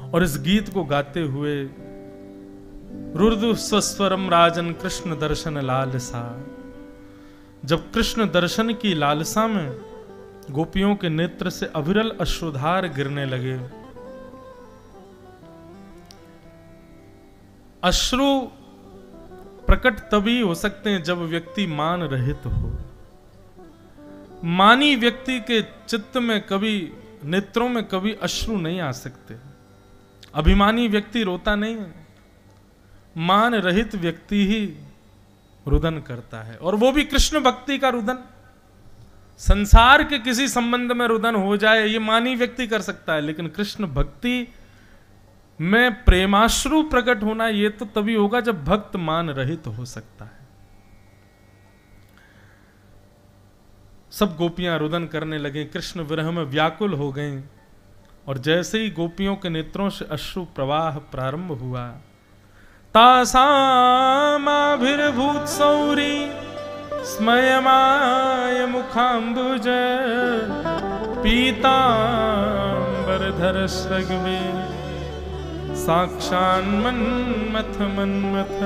और इस गीत को गाते हुए रुर्दु स्वस्वरम राजन कृष्ण दर्शन लालसा, जब कृष्ण दर्शन की लालसा में गोपियों के नेत्र से अविरल अश्रुधार गिरने लगे। अश्रु प्रकट तभी हो सकते हैं जब व्यक्ति मान रहित हो। मानी व्यक्ति के चित्त में कभी, नेत्रों में कभी अश्रु नहीं आ सकते। अभिमानी व्यक्ति रोता नहीं है, मान रहित व्यक्ति ही रुदन करता है, और वो भी कृष्ण भक्ति का रुदन। संसार के किसी संबंध में रुदन हो जाए ये मानी व्यक्ति कर सकता है, लेकिन कृष्ण भक्ति में प्रेमाश्रु प्रकट होना ये तो तभी होगा जब भक्त मान रहित हो सकता है। सब गोपियां रुदन करने लगे, कृष्ण विरह में व्याकुल हो गए, और जैसे ही गोपियों के नेत्रों से अश्रु प्रवाह प्रारंभ हुआ, तासामाभिर्भूत सौरी स्मयमाय मुखाम्बुज पीतांबरधर सृग्वे साक्षान् मन्मथ मन्मथ,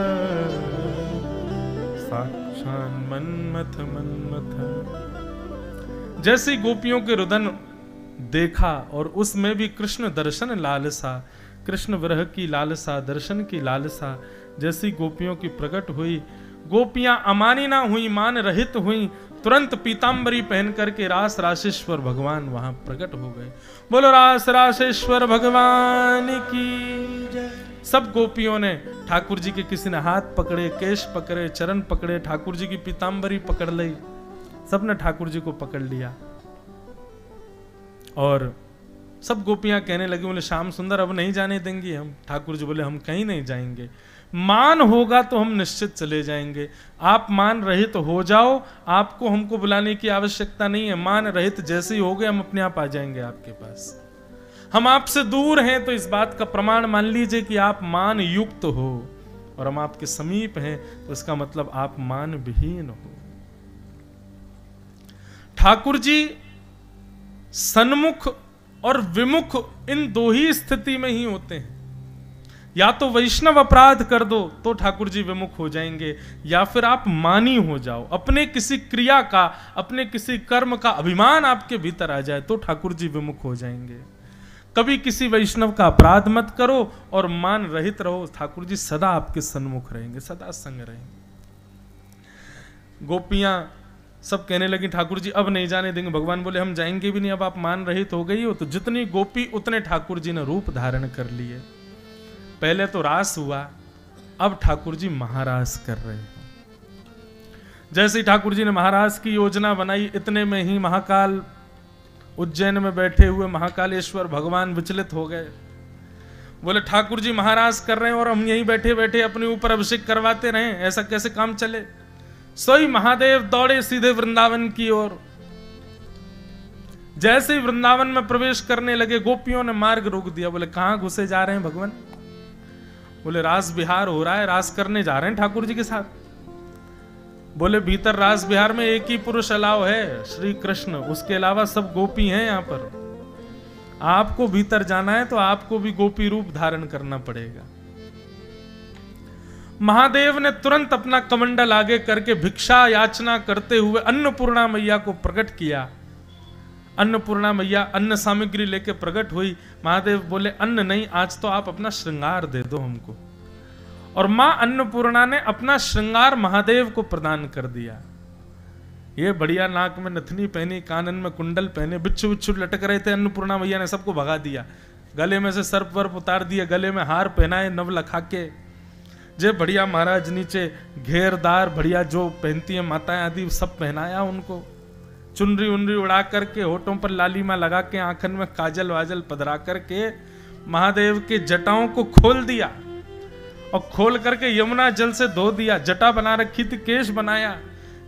साक्षान् मन्मथ मन्मथ। जैसे गोपियों के रुदन देखा और उसमें भी कृष्ण दर्शन लालसा, कृष्ण विरह की लालसा, दर्शन की लालसा जैसी गोपियों की प्रकट हुई, गोपियां अमानी ना हुई, मान रहित हुई, तुरंत पीतांबरी पहन करके रास राशेश्वर भगवान वहां प्रकट हो गए। बोलो रास राशेश्वर भगवान की जय। सब गोपियों ने ठाकुर जी के, किसी ने हाथ पकड़े, केश पकड़े, चरण पकड़े, ठाकुर जी की पीतांबरी पकड़ ली, सबने ठाकुर जी को पकड़ लिया, और सब गोपियां कहने लगी, बोले श्याम सुंदर अब नहीं जाने देंगे हम। ठाकुर जी बोले हम कहीं नहीं जाएंगे, मान होगा तो हम निश्चित चले जाएंगे, आप मान रहित हो जाओ, आपको हमको बुलाने की आवश्यकता नहीं है, मान रहित जैसे ही हो गए हम अपने आप आ जाएंगे आपके पास। हम आपसे दूर हैं तो इस बात का प्रमाण मान लीजिए कि आप मान युक्त हो, और हम आपके समीप हैं तो इसका मतलब आप मान विहीन हो। ठाकुर जी सन्मुख और विमुख इन दो ही स्थिति में ही होते हैं। या तो वैष्णव अपराध कर दो तो ठाकुर जी विमुख हो जाएंगे, या फिर आप मानी हो जाओ, अपने किसी क्रिया का, अपने किसी कर्म का अभिमान आपके भीतर आ जाए तो ठाकुर जी विमुख हो जाएंगे। कभी किसी वैष्णव का अपराध मत करो और मान रहित रहो, ठाकुर जी सदा आपके सन्मुख रहेंगे, सदा संग रहेंगे। गोपियां सब कहने लगी ठाकुर जी अब नहीं जाने देंगे। भगवान बोले हम जाएंगे भी नहीं, अब आप मान रहित हो गई हो। तो जितनी गोपी उतने ठाकुर जी ने रूप धारण कर लिए। पहले तो रास हुआ, अब ठाकुर जी महारास कर रहे हैं। जैसे ही ठाकुर जी ने महारास की योजना बनाई, इतने में ही महाकाल, उज्जैन में बैठे हुए महाकालेश्वर भगवान विचलित हो गए। बोले ठाकुर जी महारास कर रहे हैं और हम यहीं बैठे बैठे अपने ऊपर अभिषेक करवाते रहे, ऐसा कैसे काम चले। सोई महादेव दौड़े सीधे वृंदावन की ओर। जैसे ही वृंदावन में प्रवेश करने लगे, गोपियों ने मार्ग रोक दिया। बोले कहां घुसे जा रहे हैं भगवान? बोले रास बिहार हो रहा है, रास करने जा रहे हैं ठाकुर जी के साथ। बोले भीतर रास बिहार में एक ही पुरुष अलाव है, श्री कृष्ण, उसके अलावा सब गोपी हैं यहाँ पर। आपको भीतर जाना है तो आपको भी गोपी रूप धारण करना पड़ेगा। महादेव ने तुरंत अपना कमंडल आगे करके भिक्षा याचना करते हुए अन्नपूर्णा मैया को प्रकट किया। अन्नपूर्णा मैया अन्न सामग्री लेके प्रकट हुई। महादेव बोले अन्न नहीं, आज तो आप अपना श्रृंगार दे दो हमको। और मां अन्नपूर्णा ने अपना श्रृंगार महादेव को प्रदान कर दिया। ये बढ़िया नाक में नथनी पहनी, कानन में कुंडल पहने, बिच्छू बिच्छू लटक रहे थे। अन्नपूर्णा मैया ने सबको भगा दिया, गले में से सर्प वर्प उतार दिए, गले में हार पहनाए नव लखा के। जे बढ़िया महाराज नीचे घेरदार बढ़िया जो पहनती है माताएं आदि, सब पहनाया उनको। चुनरी उनरी उड़ा करके, होठों पर लालिमा लगा के, आंखन में काजल वाजल पधरा करके महादेव के जटाओं को खोल दिया और खोल करके यमुना जल से धो दिया। जटा बना रखी थी, केश बनाया।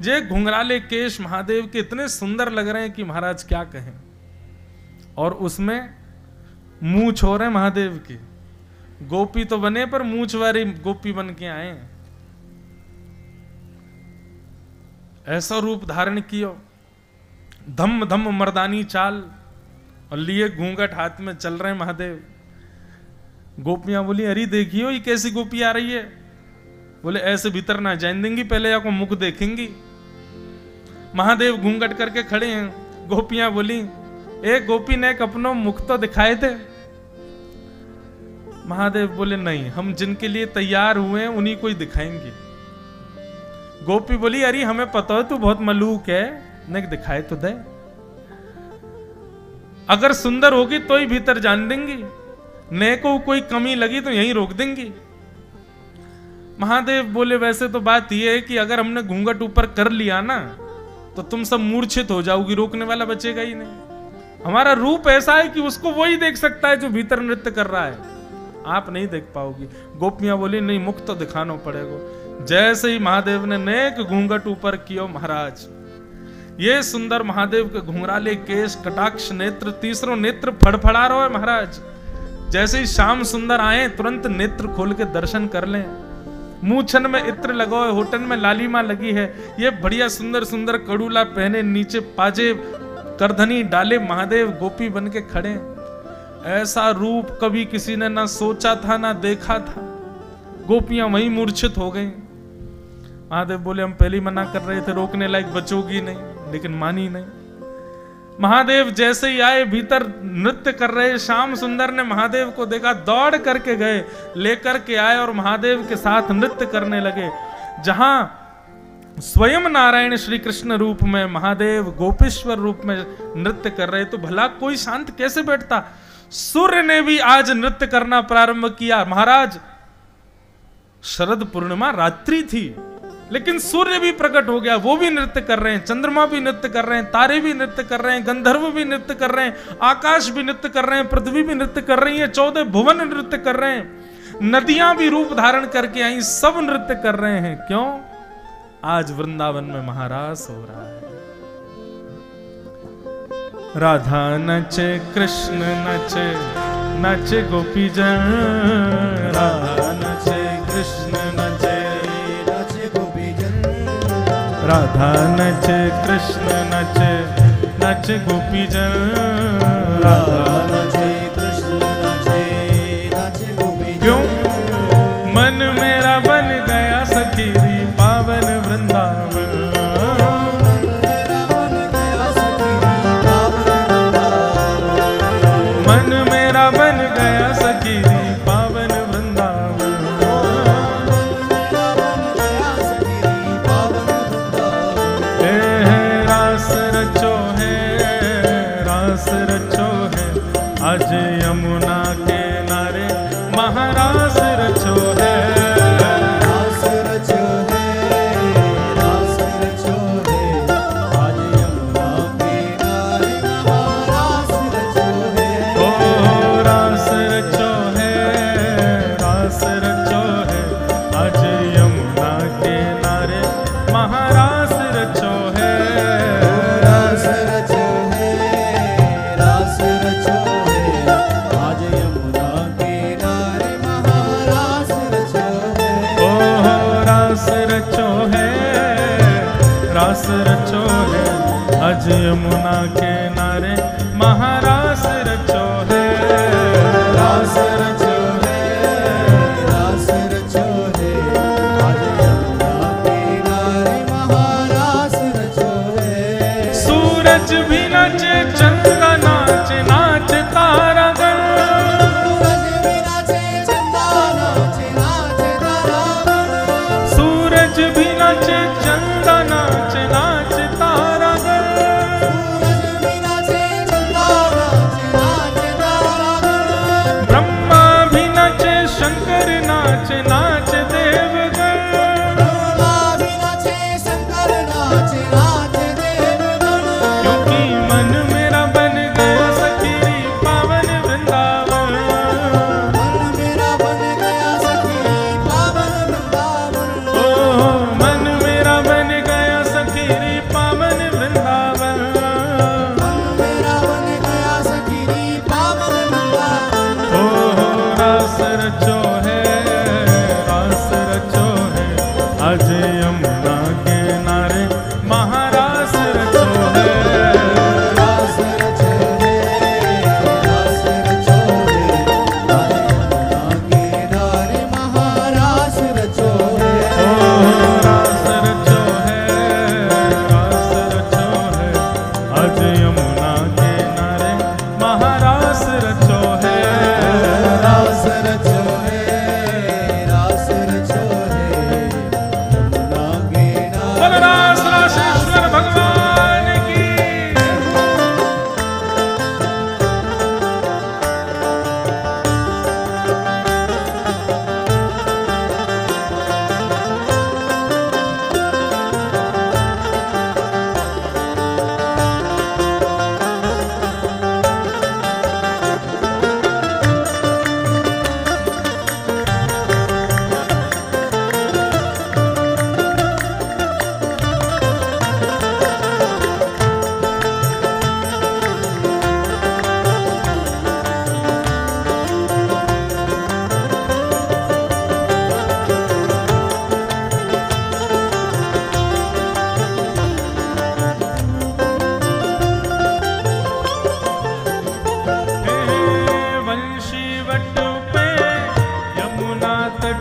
जे घुंघराले केश महादेव के इतने सुंदर लग रहे हैं कि महाराज क्या कहें। और उसमें मूंछ हो रहे महादेव की। गोपी तो बने पर मूंछ वाली गोपी बन के आए। ऐसा रूप धारण किया, धम धम मर्दानी चाल। और लिए घूंघट हाथ में चल रहे हैं महादेव। गोपियां बोली अरे देखियो ये कैसी गोपी आ रही है। बोले ऐसे भीतर ना जान देंगी, पहले आपको मुख देखेंगी। महादेव घूंघट करके खड़े हैं। गोपियां बोली एक गोपी ने एक अपनो मुख तो दिखाए थे। महादेव बोले नहीं, हम जिनके लिए तैयार हुए हैं उन्हीं को ही दिखाएंगे। गोपी बोली अरे हमें पता है तू बहुत मलूक है, नहीं दिखाए तो दे, अगर सुंदर होगी तो ही भीतर जान देंगी, ने को कोई कमी लगी तो यहीं रोक देंगी। महादेव बोले वैसे तो बात यह है कि अगर हमने घूंघट ऊपर कर लिया ना तो तुम सब मूर्छित हो जाओगी, रोकने वाला बचेगा ही नहीं। हमारा रूप ऐसा है कि उसको वही देख सकता है जो भीतर नृत्य कर रहा है, आप नहीं देख पाओगी। गोपियां बोली नहीं, मुख तो दिखाना पड़ेगा। जैसे ही महादेव ने नेक घूंघट ऊपर किया, महाराज ये सुंदर महादेव के घुंघराले केश, कटाक्ष नेत्र, तीसरों नेत्र फड़फड़ा रहा है महाराज। जैसे ही श्याम सुंदर आए तुरंत नेत्र खोल के दर्शन कर लें। मूछन में इत्र लगो है, होठन में लालिमा लगी है, ये बढ़िया सुंदर सुंदर कड़ूला पहने, नीचे पाजे करधनी डाले महादेव गोपी बन के खड़े। ऐसा रूप कभी किसी ने ना सोचा था ना देखा था। गोपियां वहीं मूर्छित हो गई। महादेव बोले हम पहले ही मना कर रहे थे, रोकने लायक बचोगी नहीं, लेकिन मानी नहीं। महादेव जैसे ही आए, भीतर नृत्य कर रहे श्याम सुंदर ने महादेव को देखा, दौड़ करके गए, लेकर के आए और महादेव के साथ नृत्य करने लगे। जहां स्वयं नारायण श्री कृष्ण रूप में महादेव गोपेश्वर रूप में नृत्य कर रहे, तो भला कोई शांत कैसे बैठता। सूर्य ने भी आज नृत्य करना प्रारंभ किया। महाराज शरद पूर्णिमा रात्रि थी, लेकिन सूर्य भी प्रकट हो गया, वो भी नृत्य कर रहे हैं, चंद्रमा भी नृत्य कर रहे हैं, तारे भी नृत्य कर रहे हैं, गंधर्व भी नृत्य कर रहे हैं, आकाश भी नृत्य कर रहे हैं, पृथ्वी भी नृत्य कर रही है, 14 भुवन नृत्य कर रहे हैं, नदियां भी रूप धारण करके आई, सब नृत्य कर रहे हैं। क्यों? आज वृंदावन में महारास हो रहा है। राधा नचे कृष्ण नचे, नचे गोपी जन, राधा नचे कृष्ण नचे, राधा नचे कृष्ण नचे, नचे गोपी जन, राधा नचे कृष्ण नचे, नचे गोपी जन। क्यों? मन मेरा बन गया सखीरी पावन वृंदावन, मन मेरा बन गया सखीरी पावन वृंदावन, आज यमुना के नारे महारास रचो है, रास रचो है, रास रचो है, आज यमुना के नारे महारास रचो है, ओ रास रचो है, रास रचो है, आज यमुना के नारे महारास रचो है, रास रचो है, रास रचो रास रचो है, आज यमुना के नारे महारास रचो है, रास रचो है, रास रचो है, आज यमुना के नारे महारास रचो है। सूरज भी नाचे, चंद्र नाचे, नाचे तारागण, सूरज भी नाचे, चंद्र नाचे, नाचे तारागण, सूरज भी नाचे, चंद्र नाचे, नाचे तारागण, सूरज भी नाचे, चंद्र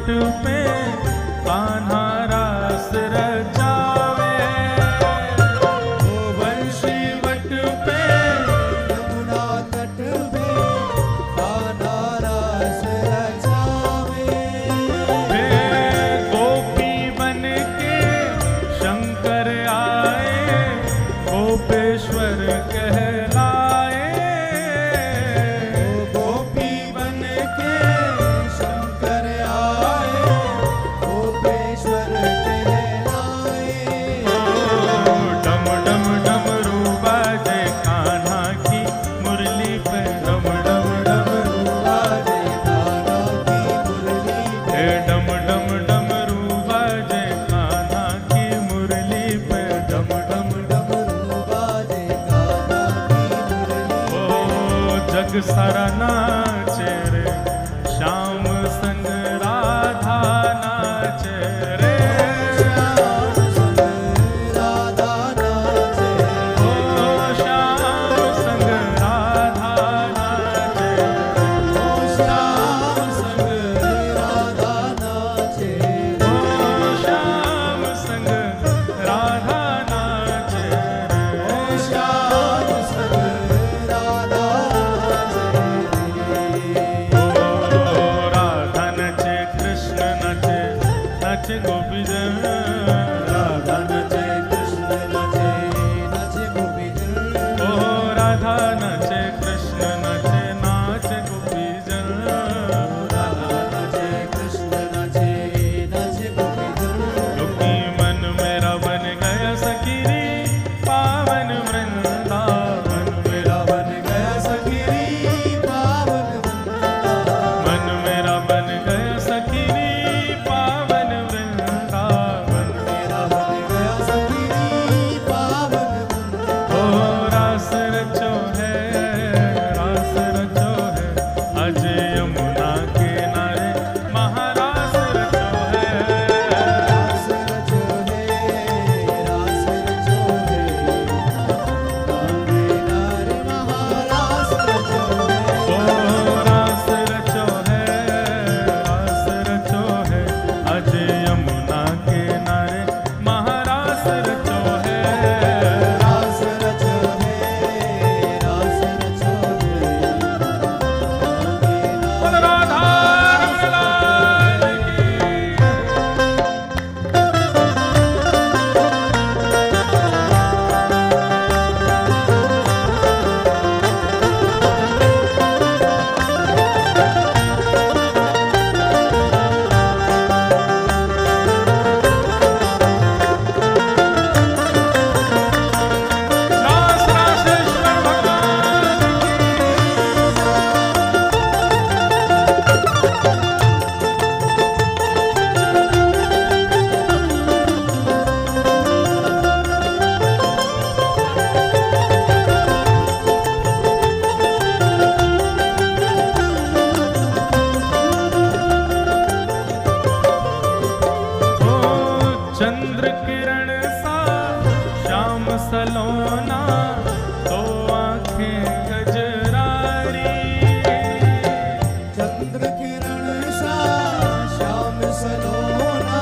पे कान्हा रास रचावे, ओ बंशी वट पे यमुना तट पे कान्हा रास रचावे। गोपी बन के शंकर आए, गोपेश्वर कहलाए। गोपी बन के शंकर आए, गोपेश्वर कहलाए। डम डम डमरू बाजे कान्हा की मुरली पे, डम डम डमरू बाजे कान्हा की मुरली पे, डम डम डमरू बाजे कान्हा की मुरली पे, डम डम डमरू बाजे कान्हा की मुरली। ओ जग सारा नाचे रे, श्याम संग राधा नाचे रे। श्याम संग राधा नाचे, ओ श्याम संग राधा नाचे, ओ श्याम संग राधा नाचे, ओ श्याम संग राधा नाचे ओ श्याम संग राधा नाचे। ओ राधा नचे कृष्ण नचे, नचे गोपीजन। राधा नचे कृष्ण नचे, नचे गोपीजन। ओ राधा नचे कृष्ण नचे, नाचे गोपीजन। राधा नचे कृष्ण नचे, नचे गोपीजन। क्योंकि मन मेरा बन गया सखीरी, पावन वृंदावन मेरा बन गया सखीरी पावन वृंदावन। मन मेरा बन गया सखीरी, पावन वृंदावन। मेरा बन गया सखीरी पावन वृंदावन। ओ रास रचो है, रास रचो है, अज यमुना किनारे महारास रचो है। रास रचो है, रास रचो है, नारे महारास रचो है। ओ रास रचो है, रास रचो है, अज यमुना किनारे महारास रचो है। रास रचो है, रास रचो है, बोल राधा रमण लाल की। रास रासेश्वर भगवान ओ चंद्र किरण सा श्याम सलोना, दो आंखें गजरारी। चंद्र किरण सा श्याम सलोना,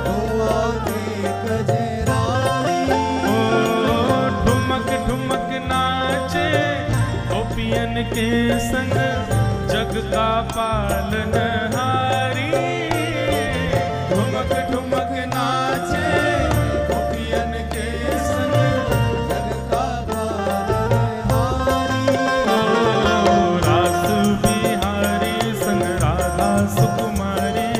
दो आंखें गजरारी। ओ ठुमक ठुमक नाचे गोपियन के संग, जग का पालनहारी। ठुमक ठुमक नाचे गोपियन के संग, जग का पालनहारी। ओ रास बिहारी संग राधा सुकुमारी,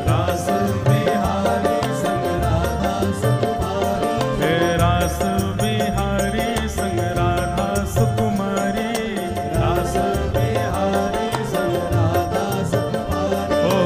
रास बिहारी संग राधा सुकुमारी। हे रास बिहारी संग राधा सुकुमारी। रास बिहारी संग राधा सुकुमारी। ओ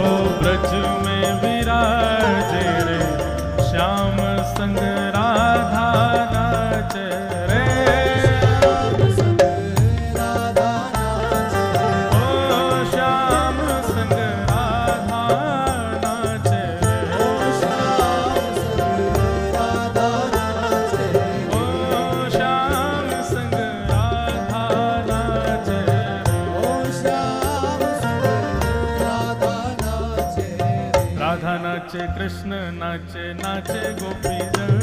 कृष्ण नाचे नाचे गोपी जन,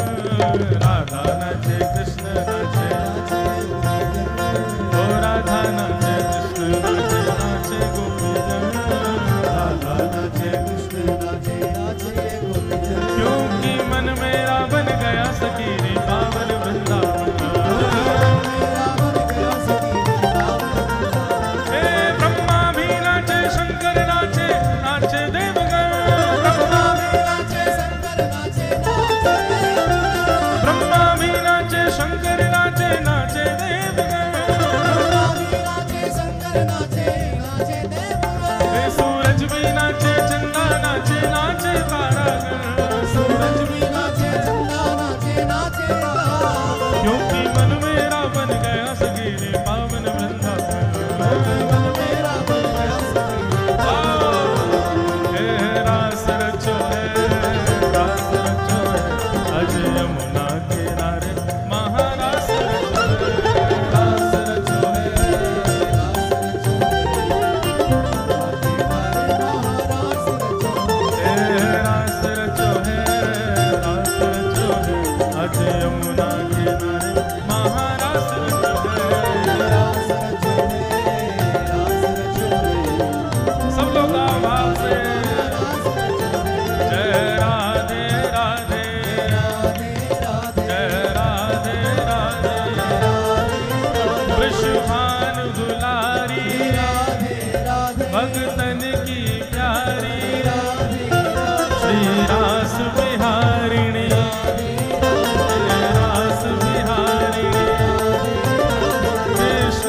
राधा नाचे कृष्ण नाचे, ओ राधा नाचे कृष्ण नाचे नाचे गोपी जन, राधा नाचे कृष्ण नाचे नाचे गोपी जन। क्योंकि मन मेरा बन गया सखी रे पावन वृंदावन। हे ब्रह्मा भी नाचे शंकर नाचे नाचे देवगण, ब्रह्मा भी नाचे शंकर नाचे नाचे देवगण। हे सूरज भी नाचे चंदा नाचे नाचे तारागण, क्योंकि मन मेरा बन गया सखी रे पावन वृंदावन। हे रास रचो है, रास रचो है, अज यमुना किनारे महारास रचो है, रास रचो है, हे रास रचो है, रास रचो है, अज यमुना किनारे महारास रचो है। सब लोग आवाज से जय राधे राधे, जय राधे राधे, वृषभान दुलारी, भगतन की प्यारी, श्री रास बिहारिणी, रास बिहारिणी, कृष्ण